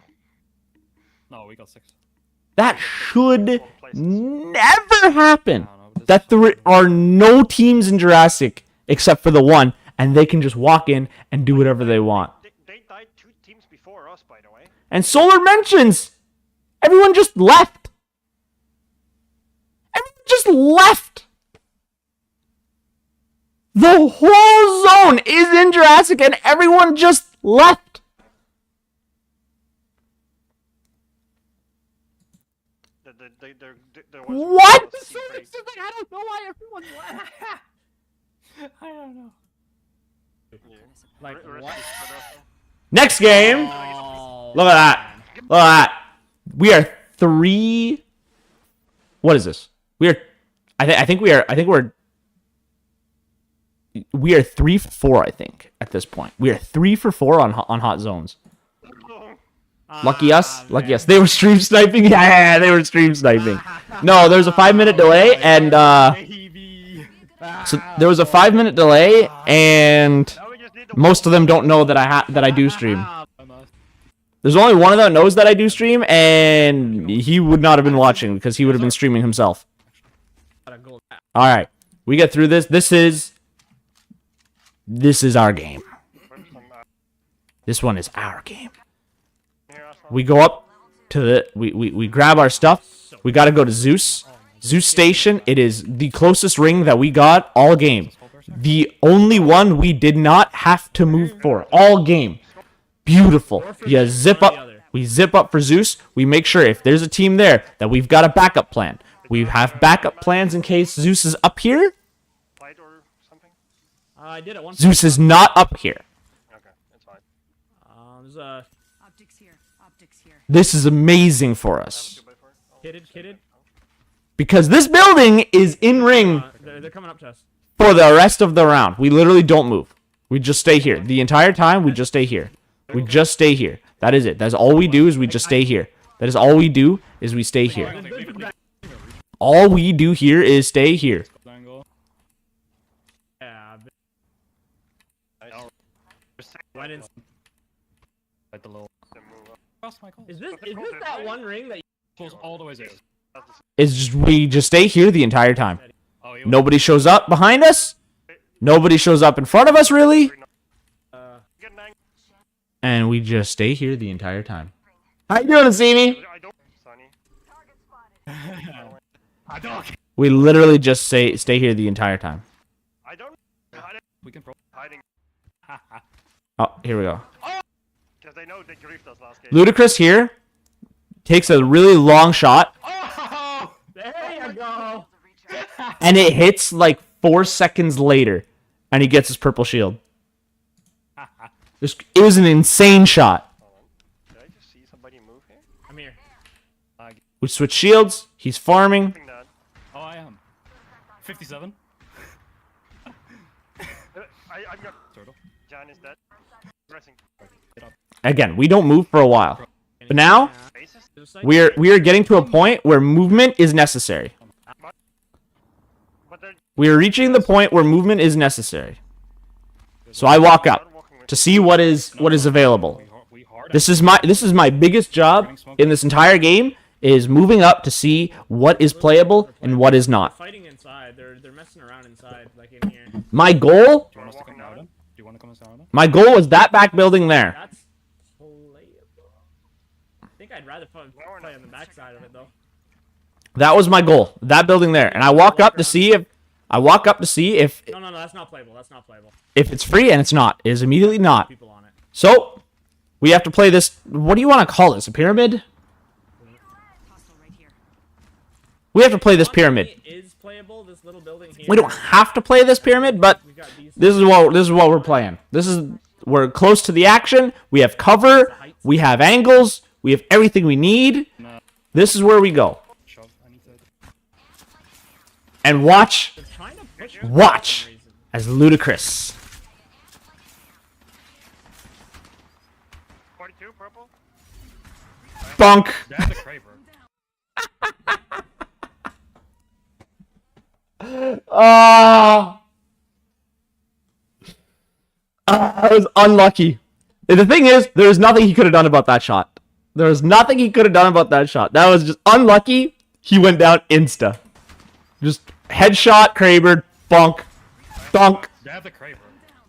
No, we got 6. That should never happen. No, this That there are no teams in Jurassic except for the one, and they can just walk in and do whatever they want. They died 2 teams before us, by the way. And Solar mentions everyone just left. just left. The whole zone is in Jurassic and everyone just left. There was What? a sea break. I don't know why everyone's left. I don't know. Yeah. Like, Rest what? is spread out. Next game. Oh, Look at that. Look at that. We are 3. What is this? We are. I think we are. We are 3 for 4. I think at this point we are 3 for 4 on hot zones. Lucky us. Lucky us. They were stream sniping. Yeah, they were stream sniping. No, there was a 5-minute delay, and so there was a 5-minute delay, and Now we just need to most of them don't know that I do stream. I must. There's only one of them that knows that I do stream, and he would not have been watching because he would have been streaming himself. All right, we get through this. This is our game. This one is our game. We go up to the we grab our stuff. We got to go to Zeus Station. It is the closest ring that we got all game. The only one we did not have to move for all game. Beautiful. Yeah, zip up. We zip up for Zeus. We make sure if there's a team there that we've got a backup plan. We have backup plans in case Zeus is up here. fight or something. I did it once. Zeus is not up here. Okay, that's fine. There's a Optics here. Optics here. This is amazing for us 2x4. Oh, kitted. because this building is in ring They're coming up to us. for the rest of the round. We literally don't move. We just stay here. The entire time, we just stay here. We just stay here. That is it. That's all we do is we just stay here. That is all we do is we stay here. All we do here is stay here. Angle. Yeah. nice. Went in. Like the little. Then move up. Cross my calls. Is this that one ring that? Close all the way there. That's the It's just we just stay here the entire time. Oh, you Nobody shows up behind us. Nobody shows up in front of us really, get an angle. and we just stay here the entire time. How you doing, Simi? I don't. Sunny. I don't. We literally just stay here the entire time. I don't. We can pro. Hiding. Oh, here we go. Because they know they griefed us last game. Ludicrous here takes a really long shot, Oh, there you go. and it hits like 4 seconds later, and he gets his purple shield. It was an insane shot. Did I just see somebody move here? I'm here. We switch shields. He's farming. I think that. Oh, I am. 57. I'm got. Turtle. Jan is dead. Pressing. Again, we don't move for a while, but now Bases? we are getting to a point where movement is necessary. But they're We are reaching the point where movement is necessary. So I walk up walking with to see what is available. We hard. This is my biggest job in this entire game is moving up to see what is playable and what is not. Fighting inside. They're messing around inside, like in here. My goal, Do you want us to walking come down? down? Do you want to come us down? my goal was that back building there. That's playable. I think I'd rather play on the backside of it though. That was my goal. That building there, and I walk up to see if No, that's not playable. That's not playable. if it's free, and it's not. It is immediately not. People on it. So we have to play this. What do you want to call this? A pyramid? Hostile right here. We have to play this pyramid. It is playable. This little building here. We don't have to play this pyramid, but We got these. this is what we're playing. We're close to the action. We have cover. We have angles. We have everything we need. No. This is where we go. Shove. I need to. And watch They're trying to push. Watch. as Ludicrous. 42 purple. Bunk. That's a Kraber. I was unlucky. And the thing is, there's nothing he could have done about that shot. There was nothing he could have done about that shot. That was just unlucky. He went down insta. Just headshot, Kraber, bonk, dunk. That's a Kraber.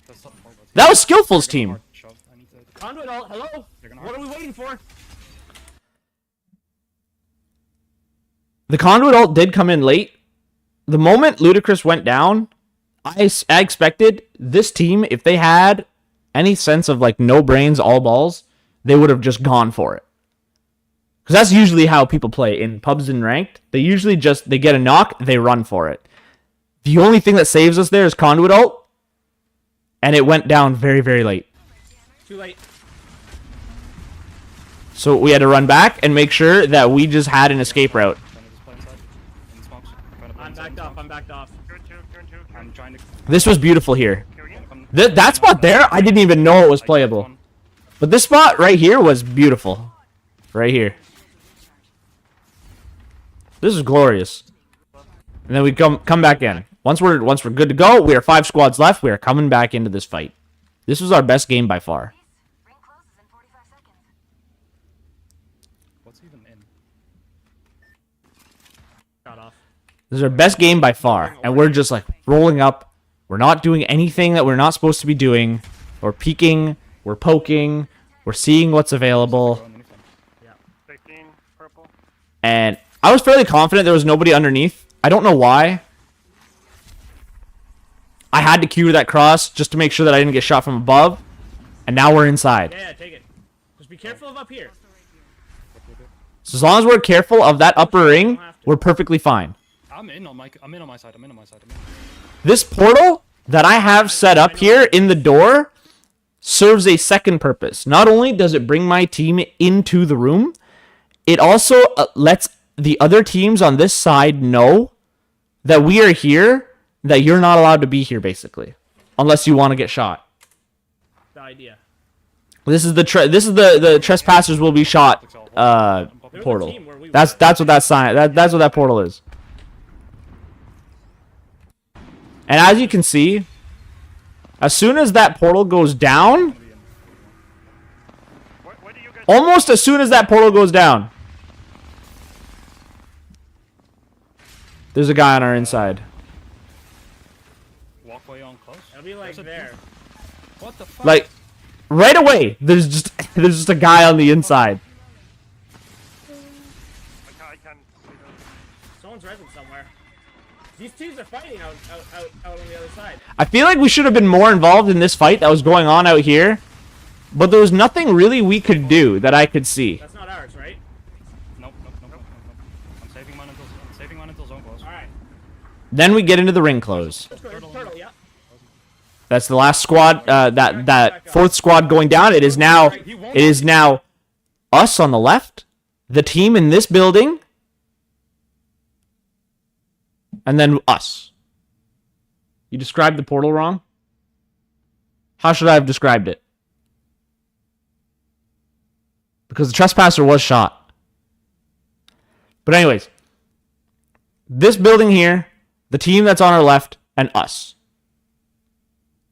That's something horrible. That was Skillful's team. Hard shove. I need to. Conduit ult. Hello. gonna What are we waiting for? The conduit ult did come in late, the moment Ludacris went down, I expected this team, if they had any sense of like no brains, all balls, they would have just gone for it. Because that's usually how people play in pubs and ranked. They usually just, they get a knock, they run for it. The only thing that saves us there is Conduit ult, and it went down very, very late. Too late. So we had to run back and make sure that we just had an escape route. Trying to just play inside. In the smokes. Trying to play I'm inside backed the off. smokes. I'm backed off. I'm trying to. This was beautiful here. Come- That spot there, I didn't even know it was I got playable. one. But this spot right here was beautiful. Right here. This is glorious. And then we come back in. Once we're good to go, we are 5 squads left. We are coming back into this fight. This was our best game by far. Ring closes in 45 seconds. What's even in? Got off. This is our best game by far. And we're just like rolling up. We're not doing anything that we're not supposed to be doing. We're peeking. We're poking. We're seeing what's available. Go underneath them. 15, purple. And I was fairly confident there was nobody underneath. I don't know why. I had to cue that cross just to make sure that I didn't get shot from above. And now we're inside. Yeah, take it. Just be careful of up here. So as long as we're careful of that upper ring, we're perfectly fine. I'm in on my side. I'm in on my side. This portal that I have set up here in the door serves a second purpose. Not only does it bring my team into the room, it also lets the other teams on this side know that we are here, that you're not allowed to be here, basically, unless you want to get shot. The idea. This is the trespassers will be shot portal. That's what that sign that's what that portal is. And as you can see, as soon as that portal goes down, Where do you guys? almost as soon as that portal goes down, there's a guy on our inside. Walkway on close. It'll be like There's a there. What the fuck? Like right away, there's just a guy on the inside. I can't see them. Someone's resin somewhere. These teams are fighting out on the other side. I feel like we should have been more involved in this fight that was going on out here, but there was nothing really we could do that I could see. That's not ours, right? Nope. I'm saving mine until zone close. All right. Then we get into the ring close. Turtle, yeah. That's the last squad. That fourth squad going down. It is now us on the left, the team in this building, and then us. You described the portal wrong. How should I have described it? Because the trespasser was shot. But anyways, this building here, the team that's on our left, and us.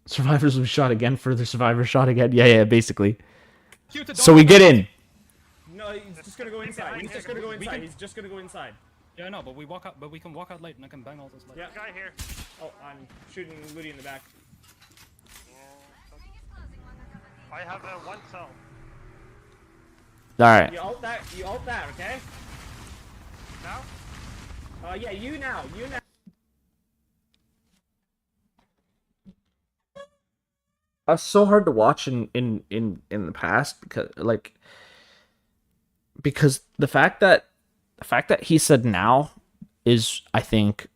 Survivors will be shot again. Further survivors shot again. Yeah, basically. So we get in. No, he's just gonna go inside. He's just gonna go inside. He's just gonna go inside. Yeah, I know, but we can walk out late and I can bang all this late. Yeah. Guy here. Oh, I'm shooting Ludi in the back. I have one cell. All right. You ult that, okay? Now? Yeah, you now. That's so hard to watch in the past because the fact that he said now is, I think,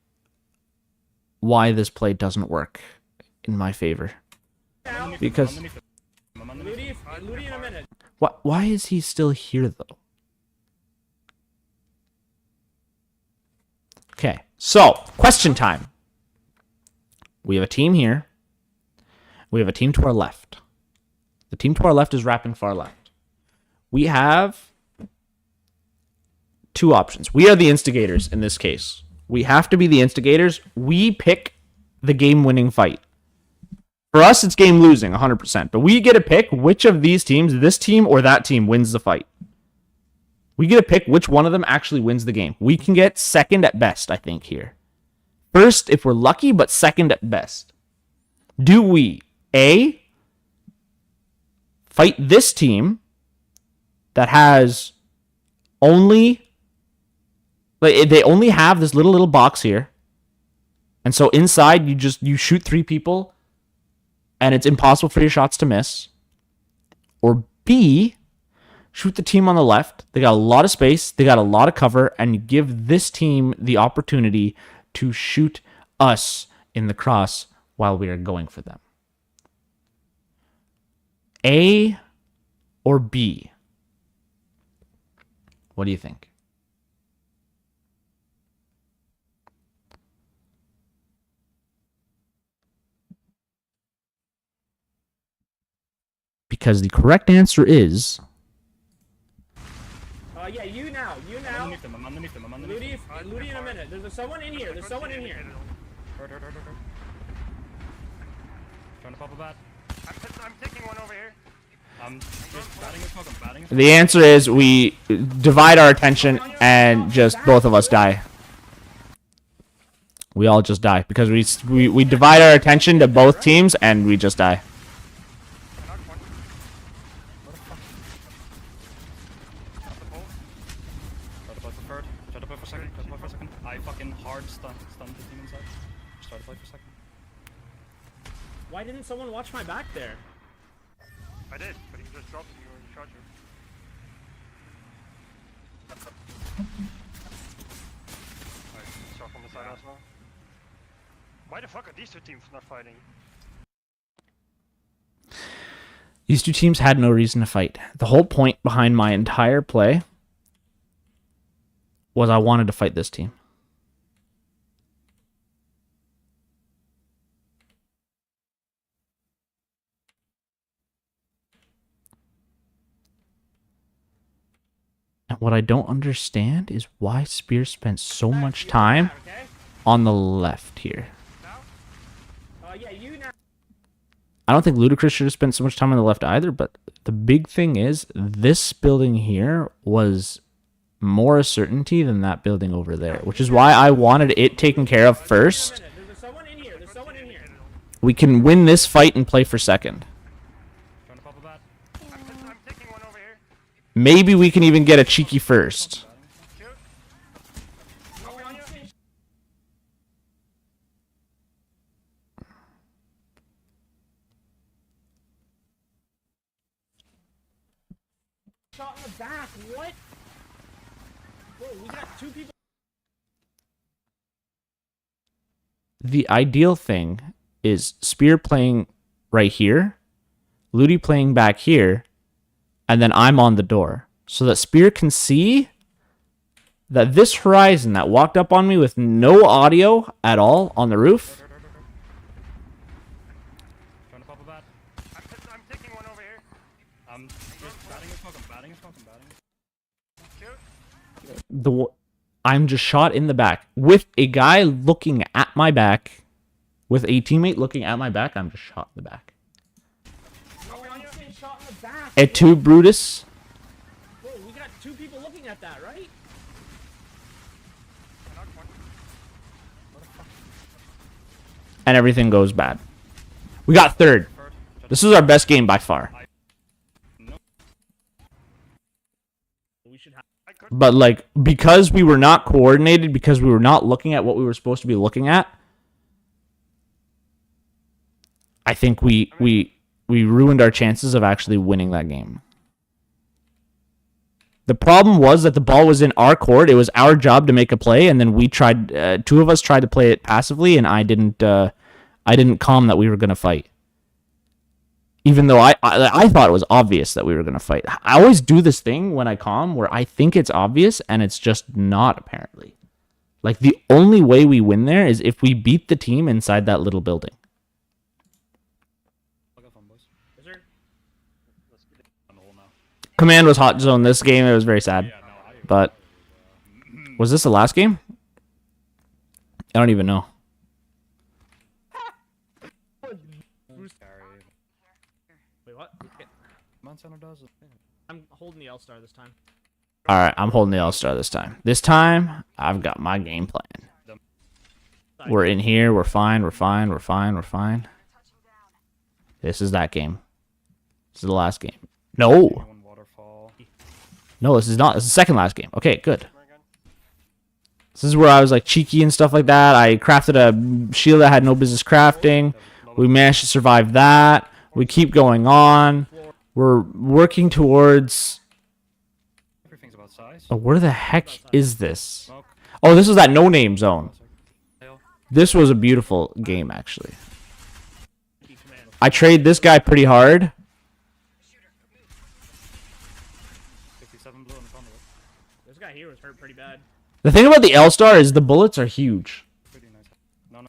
why this play doesn't work in my favor. Because Ludi in a minute. why is he still here though? Okay, so question time. We have a team here. We have a team to our left. The team to our left is wrapping far left. We have two options. We are the instigators in this case. We have to be the instigators. We pick the game-winning fight. For us, it's game losing, 100%. But we get to pick which of these teams, this team or that team, wins the fight. We get to pick which one of them actually wins the game. We can get second at best, I think, here. First, if we're lucky, but second at best. Do we, A, fight this team that has only... Like, they only have this little box here. And so inside, you shoot 3 people, and it's impossible for your shots to miss. Or B, shoot the team on the left. They got a lot of space, they got a lot of cover, and you give this team the opportunity to shoot us in the cross while we are going for them. A or B? What do you think? Because the correct answer is... Yeah, you now. You I'm now. underneath them. I'm underneath them. I'm underneath them. Ludi in a minute. There's someone in here. There's someone in here. Hurt. Trying to pop a bat. I'm taking one over here. I'm just batting a smoke. I'm batting a smoke. The answer is we divide our attention and just both of us die. We all just die because we divide our attention to both teams and we just die. Try to play for third. Try to play for second. Try to play for second. I fucking hard stunned the team inside. Just try to play for second. Why didn't someone watch my back there? I did, but he just dropped you and shot you. Alright, shot from the side as well. Why the fuck are these two teams not fighting? These two teams had no reason to fight. The whole point behind my entire play was I wanted to fight this team. And what I don't understand is why Spear spent so much time on the left here. Yeah, you now. I don't think Ludacris should have spent so much time on the left either, but the big thing is this building here was more a certainty than that building over there, which is why I wanted it taken care of first. There's someone in here. There's someone in here. We can win this fight and play for second. Trying to pop a bat. I'm taking one over here. Maybe we can even get a cheeky first. Shoot. Shot in the back. What? Bro, we got 2 people. The ideal thing is Spear playing right here, Ludi playing back here, and then I'm on the door. So that Spear can see that this horizon that walked up on me with no audio at all on the roof, Trying to pop a bat. I'm taking one over here. I'm just batting a smoke. I'm batting a smoke. I'm batting a smoke. Shoot. I'm just shot in the back with a guy looking at my back, with a teammate looking at my back. I'm just shot in the back. No, I'm getting shot in the back. Et tu, Brutus? Bro, we got 2 people looking at that, right? And everything goes bad. We got third. This is our best game by far. We should have. But like, because we were not coordinated, because we were not looking at what we were supposed to be looking at, I think we ruined our chances of actually winning that game. The problem was that the ball was in our court. It was our job to make a play, and then we tried. 2 of us tried to play it passively, and I didn't calm that we were going to fight. Even though I thought it was obvious that we were going to fight. I always do this thing when I calm where I think it's obvious, and it's just not, apparently. Like, the only way we win there is if we beat the team inside that little building. Look up on boys. Yes, sir. On the hole now. Command was hot zone this game. It was very sad. Yeah, no, I. But was this the last game? I don't even know. Wait, what? Montana does it. I'm holding the L-Star this time. All right, I'm holding the All-Star this time. This time, I've got my game plan. We're in here. We're fine. We're fine. We're fine. We're fine. This is that game. This is the last game. No. One waterfall. No, this is not. This is the second last game. Okay, good. This is where I was like cheeky and stuff like that. I crafted a shield that had no business crafting. We managed to survive that. We keep going on. We're working towards... Everything's about size. Oh, where the heck is this? Smoke. Oh, this is that no-name zone. This was a beautiful game, actually. I trade this guy pretty hard. 57 blue on the conduit. This guy here was hurt pretty bad. The thing about the L-Star is the bullets are huge. Pretty nice. No.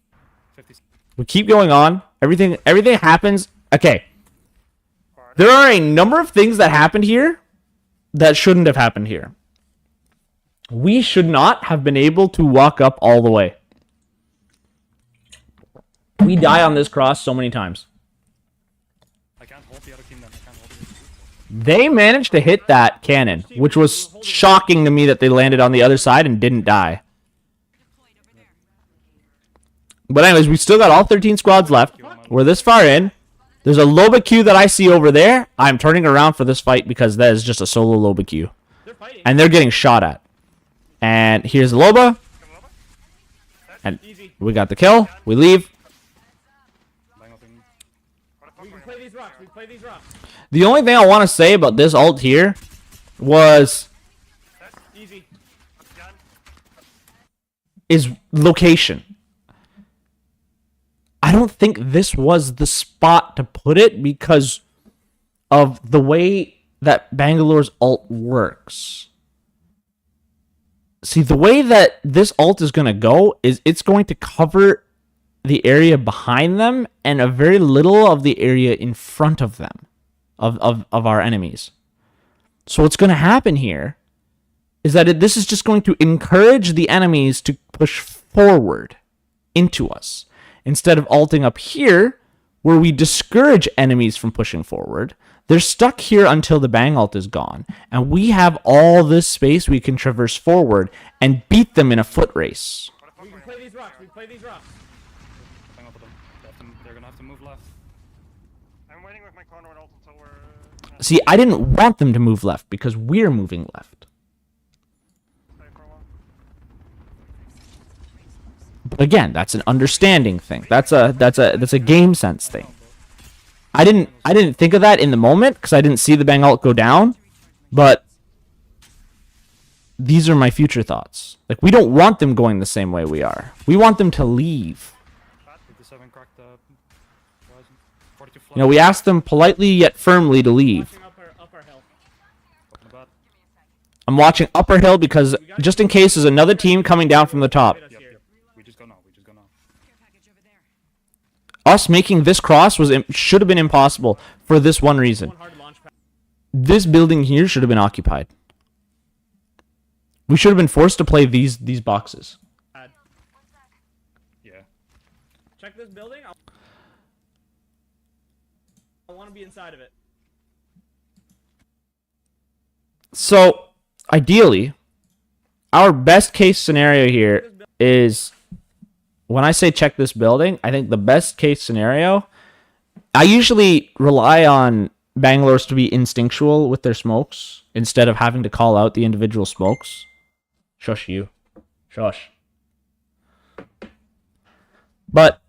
50. We keep going on. Everything happens. Okay. There are a number of things that happened here that shouldn't have happened here. We should not have been able to walk up all the way. We die on this cross so many times. I can't hold the other team then. I can't hold the other team. They managed to hit that cannon, which was shocking to me that they landed on the other side and didn't die. But anyways, we still got all 13 squads left. We're this far in. There's a Loba queue that I see over there. I'm turning around for this fight because that is just a solo Loba queue. And they're getting shot at. And here's Loba. And we got the kill. We leave. Bang up in. We can play these rocks. We play these rocks. The only thing I want to say about this ult here was... Easy. is location. I don't think this was the spot to put it because of the way that Bangalore's ult works. See, the way that this ult is going to go is it's going to cover the area behind them and a very little of the area in front of them, of our enemies. So what's going to happen here is that this is just going to encourage the enemies to push forward into us. Instead of ulting up here, where we discourage enemies from pushing forward, they're stuck here until the bang ult is gone. And we have all this space we can traverse forward and beat them in a foot race. We can play these rocks. We play these rocks. Bang up with them. They're gonna have to move left. I'm waiting with my corner ult until we're... See, I didn't want them to move left because we're moving left. Stay for a while. But again, that's an understanding thing. That's a game sense thing. I didn't think of that in the moment because I didn't see the bang ult go down, but these are my future thoughts. Like, we don't want them going the same way we are. We want them to leave. 57 cracked the horizon. 42 flat. You know, we ask them politely yet firmly to leave. Watching upper hill. Open the bat. I'm watching upper hill because just in case there's another team coming down from the top. Yep. We just go now. Us making this cross should have been impossible for this one reason. One hard launch pad. This building here should have been occupied. We should have been forced to play these boxes. Yeah. Check this building. I want to be inside of it. So, ideally, our best case scenario here is, when I say check this building, I think the best case scenario, I usually rely on Bangalore's to be instinctual with their smokes instead of having to call out the individual smokes. Shush you. Shush. But,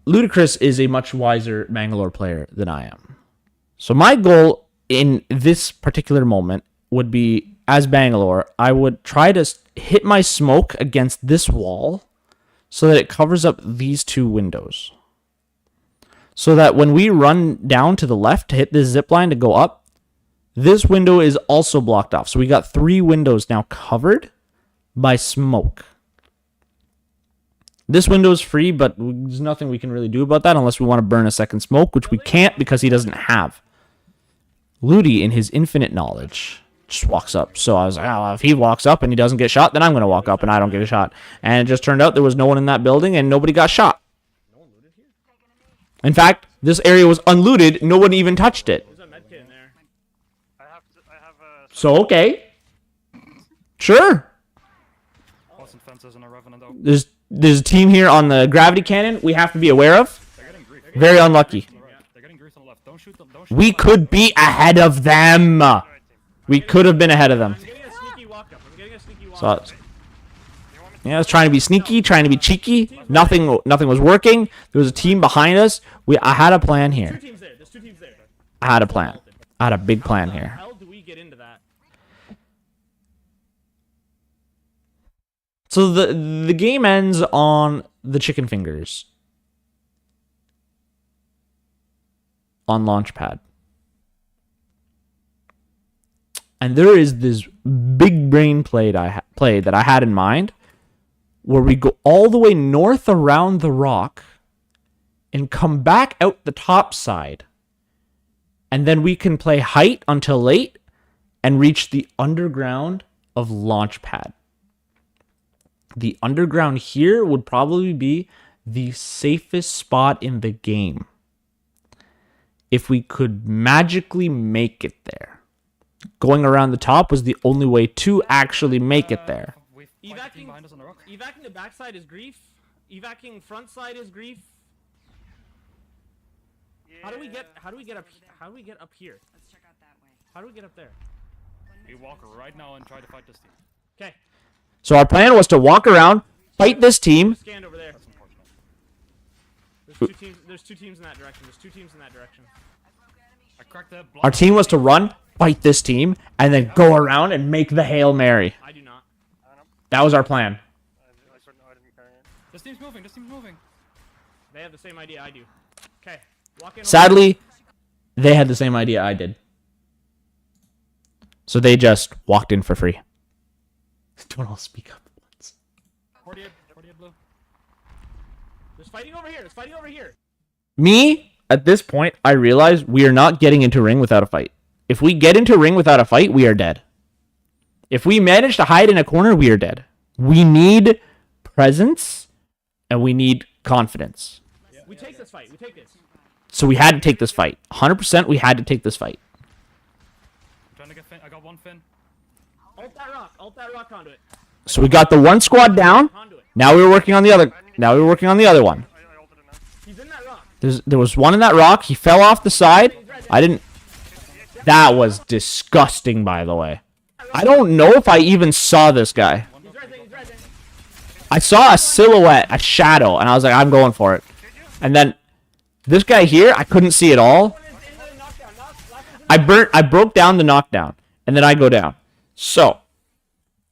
Ludicrous is a much wiser Bangalore player than I am. So my goal in this particular moment would be, as Bangalore, I would try to hit my smoke against this wall so that it covers up these two windows. So that when we run down to the left to hit this zip line to go up, this window is also blocked off. So we got 3 windows now covered by smoke. This window is free, but there's nothing we can really do about that unless we want to burn a second smoke, which we can't because he doesn't have. Ludi, in his infinite knowledge, just walks up. So I was like, oh, if he walks up and he doesn't get shot, then I'm going to walk up and I don't get a shot. And it just turned out there was no one in that building and nobody got shot. In fact, this area was unlooted. No one even touched it. There's a medkit in there. I have So, okay. Sure. Boston fences and a revenant oak. There's a team here on the gravity cannon we have to be aware of. They're getting grief. Very unlucky. On the right. They're getting grief on the left. Don't shoot them. Don't shoot We them. could be ahead of them. We could have been ahead of them. I'm getting a sneaky walk up. I'm getting a sneaky walk So, up. Yeah, I was trying to be sneaky, trying to be cheeky. Nothing was working. There was a team behind us. I had a plan Two here. teams there. There's 2 teams there. I had a plan. I had a big plan here. How do we get into that? So the game ends on the chicken fingers on Launchpad. And there is this big brain play that I had in mind where we go all the way north around the rock and come back out the top side. And then we can play height until late and reach the underground of Launchpad. The underground here would probably be the safest spot in the game if we could magically make it there. Going around the top was the only way to actually make it there. With quite a team behind us on the rock. Evacing the backside is grief. Evacing front side is grief. How do we get up here? Let's check out that way. How do we get up there? We walk right now and try to fight this team. Okay. So our plan was to walk around, fight this team. Scanned over there. There's two teams in that direction. I cracked that block. Our team was to run, fight this team, and then go around and make the Hail Mary. I do not. That was our plan. I didn't carry it. This team's moving. They have the same idea I do. Okay. Walk in. Sadly, they had the same idea I did. So they just walked in for free. Don't all speak up at once. 48 blue. There's fighting over here. Me, at this point, I realize we are not getting into ring without a fight. If we get into ring without a fight, we are dead. If we manage to hide in a corner, we are dead. We need presence, and we need confidence. We take this fight. We take this. So we had to take this fight. 100% we had to take this fight. I'm trying to get Finn. I got one Finn. Alt that rock conduit. So we got the one squad down. Conduit. Now we're working on the other. Now we're working on the other one. I ulted it now. He's in that rock. There was one in that rock. He fell off the side. I didn't. That was disgusting, by the way. I don't know if I even saw this guy. He's right there. I saw a silhouette, a shadow, and I was like, I'm going for it. And then this guy here, I couldn't see at all. I broke down the knockdown, and then I go down. So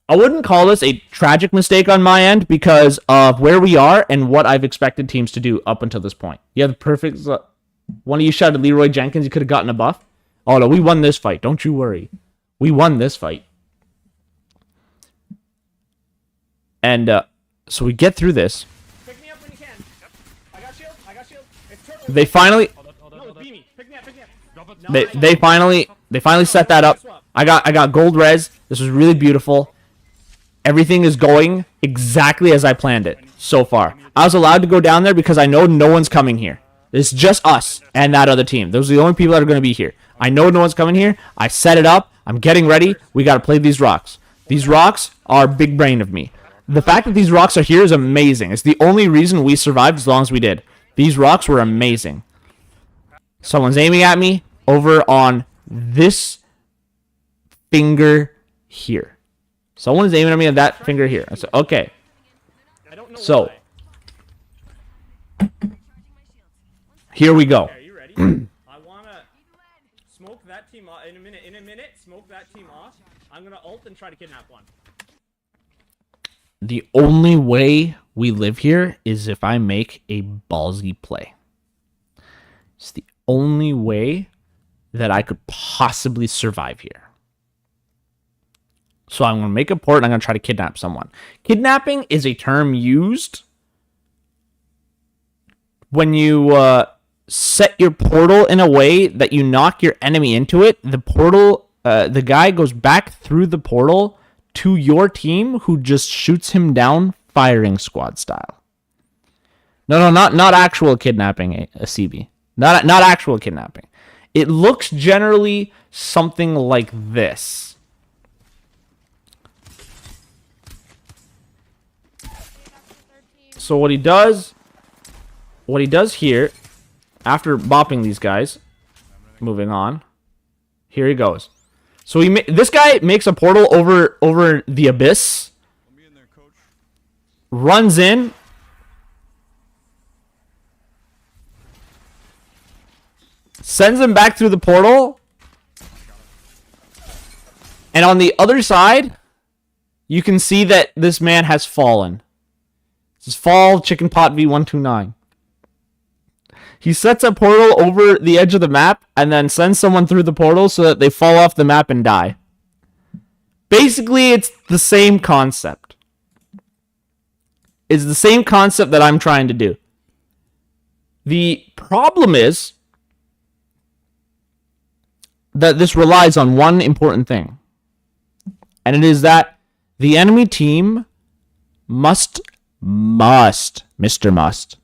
I wouldn't call this a tragic mistake on my end because of where we are and what I've expected teams to do up until this point. You have the perfect. One of you shouted Leroy Jenkins. You could have gotten a buff. Oh no, we won this fight. Don't you worry. We won this fight. And so we get through this. Pick me up when you can. I got shield. It's turtle. They finally No, it's beamy. Pick me up. Drop it. they finally set that up. I got gold res. This was really beautiful. Everything is going exactly as I planned it so far. I was allowed to go down there because I know no one's coming here. It's just us and that other team. Those are the only people that are going to be here. I know no one's coming here. I set it up. I'm getting ready. We got to play these rocks. These rocks are big brain of me. The fact that these rocks are here is amazing. It's the only reason we survived as long as we did. These rocks were amazing. Someone's aiming at me over on this finger here. Someone is aiming at me at that finger here. I said, okay. I don't know So, why. here we go. Okay, are you ready? I wanna smoke that team off in a minute. Smoke that team off. I'm gonna ult and try to kidnap one. The only way we live here is if I make a ballsy play. It's the only way that I could possibly survive here. So I'm going to make a port and I'm going to try to kidnap someone. Kidnapping is a term used when you set your portal in a way that you knock your enemy into it. The portal, the guy goes back through the portal to your team who just shoots him down firing squad style. No, not actual kidnapping, a CB. Not actual kidnapping. It looks generally something like this. So what he does here, after bopping these guys, moving on, here he goes. So this guy makes a portal over the abyss, runs in. Sends him back through the portal. And on the other side, you can see that this man has fallen. This is Fall Chicken Pot V129. He sets a portal over the edge of the map and then sends someone through the portal so that they fall off the map and die. Basically, it's the same concept. It's the same concept that I'm trying to do. The problem is that this relies on one important thing. And it is that the enemy team must, MysterMust,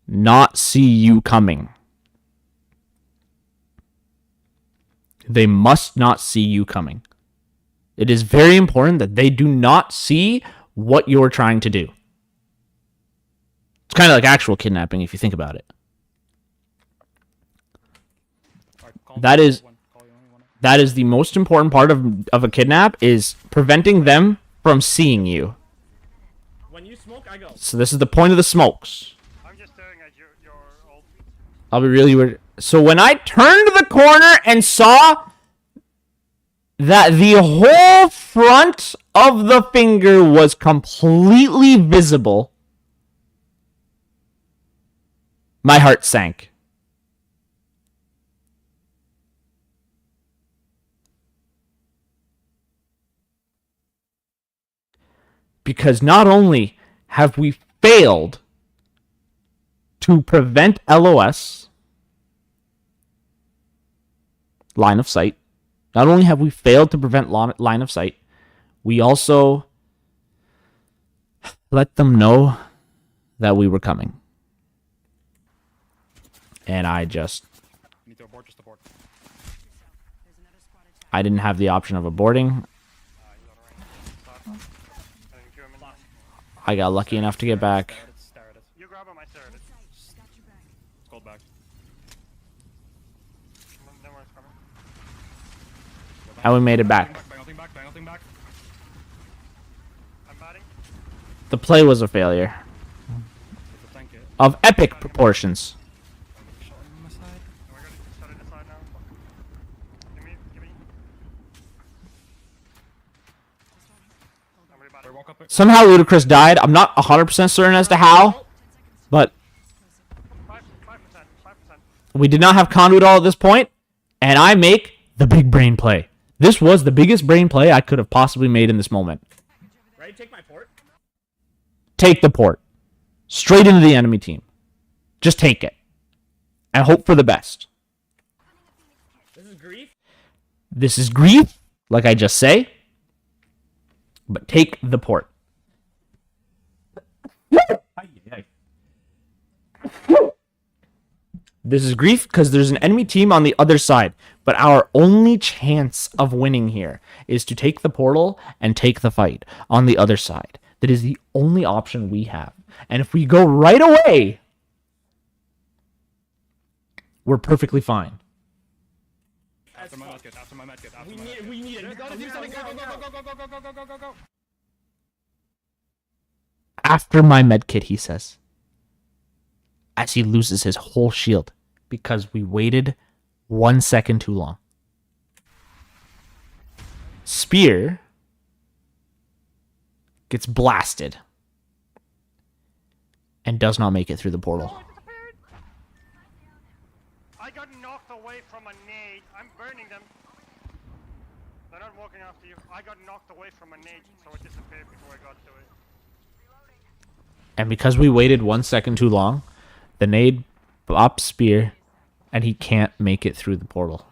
not see you coming. They must not see you coming. It is very important that they do not see what you're trying to do. It's kind of like actual kidnapping if you think about it. That is the most important part of a kidnap, is preventing them from seeing you. When you smoke, I go. So this is the point of the smokes. I'm just staring at your ult. I'll be really weird. So when I turned the corner and saw that the whole front of the finger was completely visible, my heart sank. Because not only have we failed to prevent LOS, line of sight, not only have we failed to prevent line of sight, we also let them know that we were coming. And I just... Need to abort, just abort. I didn't have the option of aborting. I got lucky enough to get back. Stare at it. You grab him, I stare at it. It's called back. No worries, coming. And we made it back. Bang back. I'm batting. The play was a failure. Thank you. Of epic proportions. Shot on my side. Oh my god, it's starting to slide now. Give me. I'm really bad. Walk up it. Somehow Ludacris died. I'm not 100% certain as to how, but 5%. we did not have conduit all at this point, and I make the big brain play. This was the biggest brain play I could have possibly made in this moment. Ready to take my port? Take the port. Straight into the enemy team. Just take it. And hope for the best. This is grief. This is grief, like I just say. But take the port. This is grief because there's an enemy team on the other side. But our only chance of winning here is to take the portal and take the fight on the other side. That is the only option we have. And if we go right away, we're perfectly fine. After my medkit. We need it. Go. After my medkit, he says. As he loses his whole shield. Because we waited 1 second too long. Spear gets blasted. And does not make it through the portal. I got knocked away from a nade. I'm burning them. They're not walking after you. I got knocked away from a nade, so it disappeared before I got to it. And because we waited 1 second too long, the nade pops spear, and he can't make it through the portal.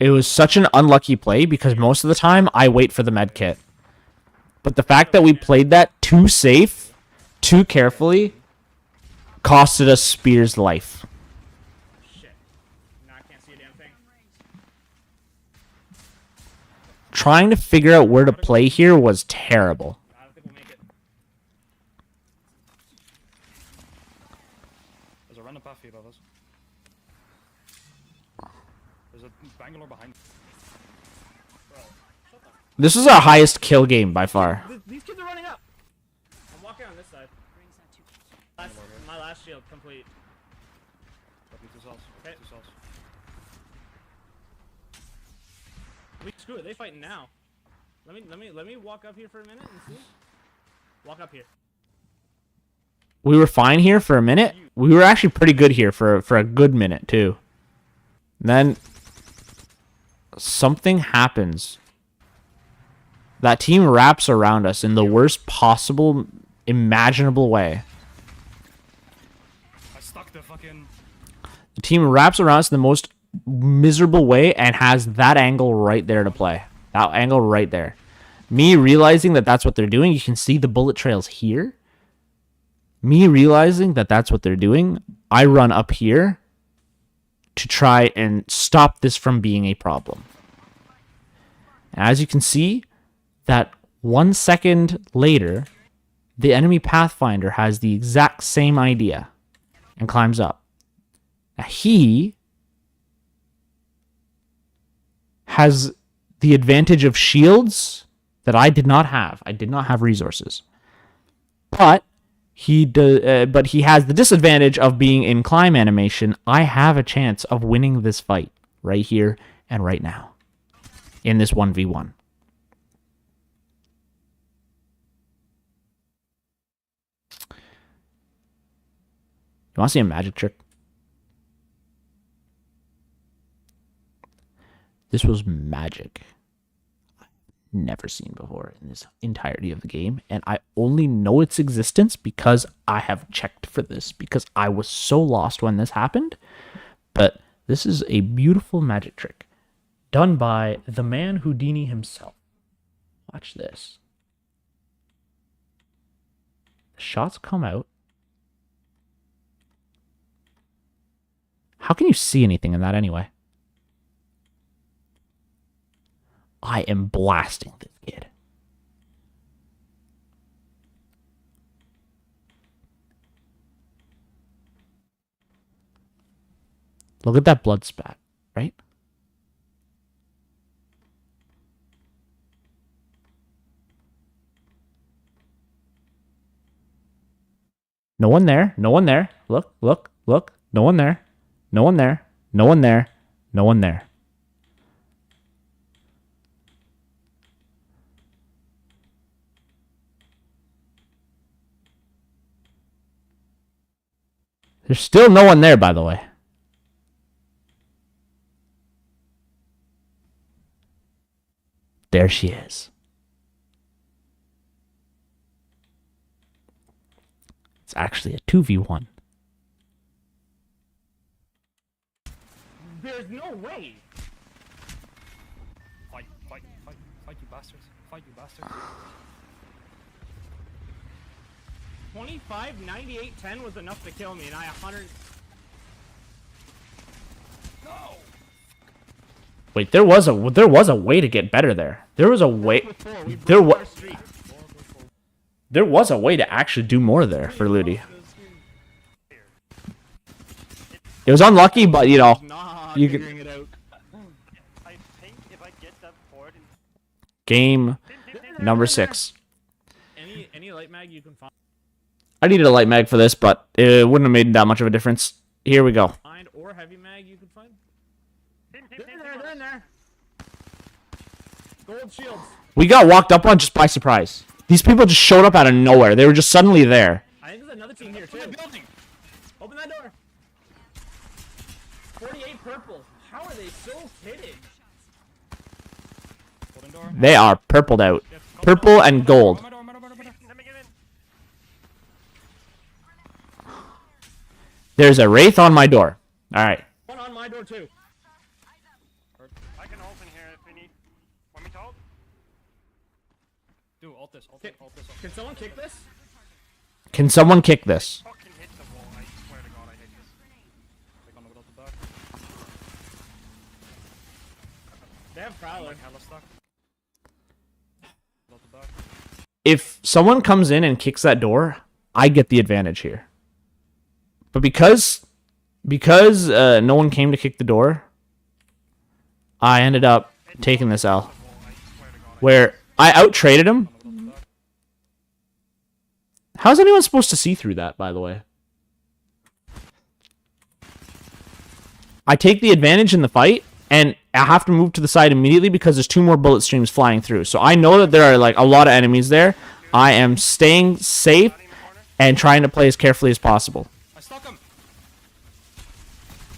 It was such an unlucky play because most of the time I wait for the med kit. But the fact that we played that too safe, too carefully, costed us Spear's life. Shit. Now I can't see a damn thing. Trying to figure out where to play here was terrible. I don't think we'll make it. There's a random path here above us. There's a Bangalore behind. This is our highest kill game by far. These shield complete. Copy, 2 cells. Okay. 2 cells. Screw it. They fighting now. Let me walk up here for a minute and see. Walk up here. We were fine here for a minute. We were actually pretty good here for a good minute too. Then something happens. That team wraps around us in the worst possible imaginable way. I stuck the fucking... The team wraps around us in the most miserable way and has that angle right there to play. That angle right there. Me realizing that that's what they're doing. You can see the bullet trails here. Me realizing that that's what they're doing. I run up here to try and stop this from being a problem. And as you can see, that 1 second later, the enemy Pathfinder has the exact same idea and climbs up. Now he has the advantage of shields that I did not have. I did not have resources. But he has the disadvantage of being in climb animation. I have a chance of winning this fight right here and right now in this 1v1. You want to see a magic trick? This was magic I've never seen before in this entirety of the game, and I only know its existence because I have checked for this, because I was so lost when this happened. But this is a beautiful magic trick done by the man Houdini himself. Watch this. The shots come out. How can you see anything in that anyway? I am blasting this kid. Look at that blood spat, right? No one there. No one there. Look, look, look. No one there. No one there. No one there. No one there. There's still no one there, by the way. There she is. It's actually a 2v1. There's no way. Fight, fight, fight, fight, you bastards. Fight, you bastards. 25, 98, 10 was enough to kill me, and I 100. No. Wait, there was a way to get better there. There was a way. There was a way to actually do more there for Ludi. It was unlucky, but you know, you could. I think if I get that board in... Game number 6. Any light mag you can find, I needed a light mag for this, but it wouldn't have made that much of a difference. Here we go. or heavy mag you can find. They're They're in there. Gold shields. We got walked up on just by surprise. These people just showed up out of nowhere. They were just suddenly there. I think there's another team here too. Open that door. 48 purple. How are they so pitted? They are purpled out. Purple and gold. Let me get in. There's a wraith on my door. Alright. One on my door too. I can open here if we need. Want me to hold? Do ult this, ult this, ult this. Can someone kick this? Can someone kick this? Fucking hit the wall. I swear to God, I hit this. Take on the without the back. They have Prowler. Like hella stuck. Without the back. If someone comes in and kicks that door, I get the advantage here. But because no one came to kick the door, I ended up taking this L. Where I out-traded him. How's anyone supposed to see through that, by the way? I take the advantage in the fight, and I have to move to the side immediately because there's 2 more bullet streams flying through. So I know that there are like a lot of enemies there. I am staying safe and trying to play as carefully as possible. I stuck him.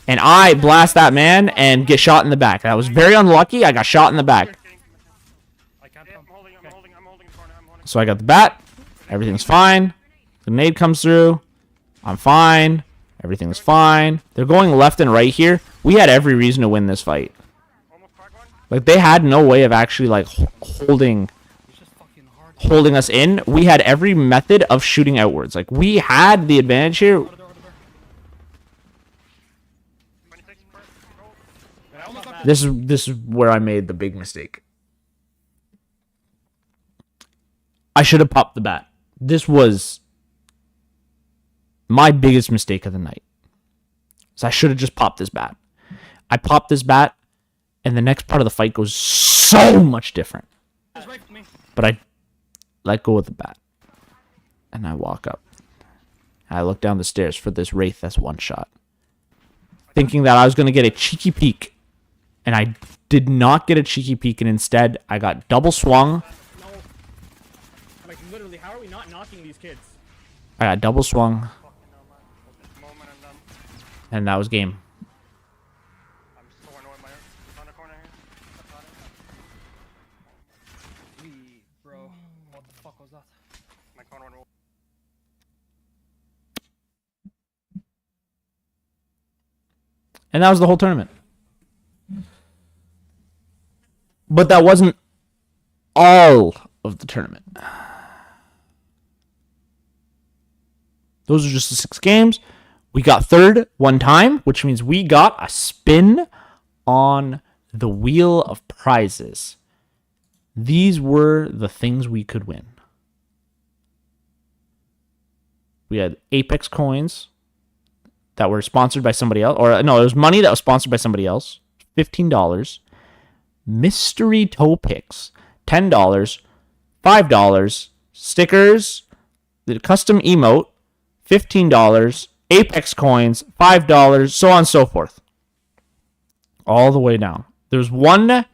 And I blast that man and get shot in the back. That was very unlucky. I got shot in the back. I can't Yeah, come. I'm holding the corner. I'm holding. So I got the bat. Everything's fine. The nade comes through. I'm fine. Everything's fine. They're going left and right here. We had every reason to win this fight. Almost cracked one. Like, they had no way of actually, like, holding It's just fucking hard. holding us in. We had every method of shooting outwards. Like, we had the advantage here. Out of there. 26. Go. I almost got This is where I made the big mistake. I should have popped the bat. This was my biggest mistake of the night. So I should have just popped this bat. I popped this bat, and the next part of the fight goes so much different. It's right for me. But I let go of the bat. And I walk up. I look down the stairs for this Wraith that's one shot. Thinking that I was going to get a cheeky peek. And I did not get a cheeky peek, and instead I got double swung. No. Like, literally, how are we not knocking these kids? I got double swung, Fucking hell, man. This moment and done. and that was game. I'm so annoyed by it. On the corner here. Bro, what the fuck was that? My corner one. And that was the whole tournament. But that wasn't all of the tournament. Those are just the 6 games. We got third one time, which means we got a spin on the wheel of prizes. These were the things we could win. We had Apex coins that were sponsored by somebody else. Or no, it was money that was sponsored by somebody else. $15. Mystery toe picks. $10. $5. Stickers. The custom emote. $15. Apex coins. $5. So on and so forth. All the way down. There's one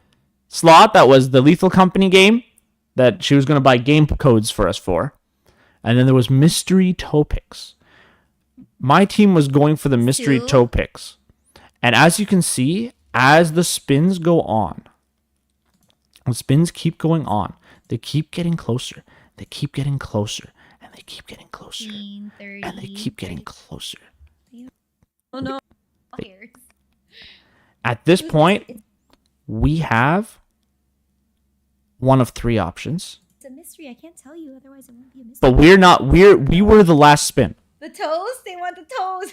slot that was the Lethal Company game that she was going to buy game codes for us for. And then there was mystery toe picks. My team was going for the mystery toe picks. And as you can see, as the spins go on, the spins keep going on. They keep getting closer. They keep getting closer. And they keep getting closer. 30, And they keep getting closer. Oh no. Fires. At this point, we have one of 3 options. It's a mystery. I can't tell you, otherwise it won't be a mystery. But we were the last spin. The toes? They want the toes.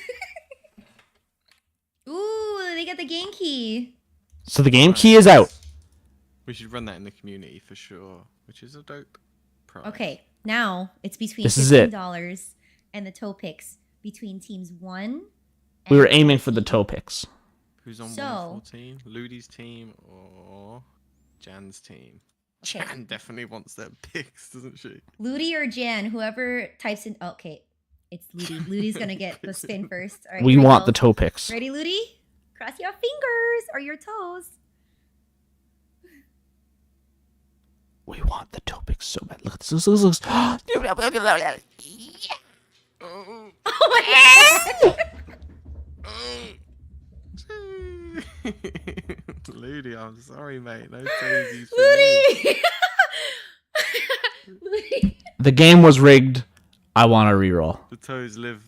Ooh, they get the game key. So the game key is out. We should run that in the community for sure, which is a dope prize. Okay, now it's between This is it. $15 and the toe picks between teams 1. We were and aiming for the toe picks. Who's on So- 114? Ludi's team or Jan's team? Okay. Jan definitely wants their picks, doesn't she? Ludi or Jan, whoever types in. Okay, it's Ludi. Ludi's gonna get the spin first. All right, We here want go. the toe picks. Ready, Ludi? Cross your fingers or your toes. We want the toe picks so bad. Look at this. Look at this. Oh, Oh my god! Ludi, I'm sorry, mate. No toesies for you. Ludi! Ludi! The game was rigged. I want a reroll. The toes live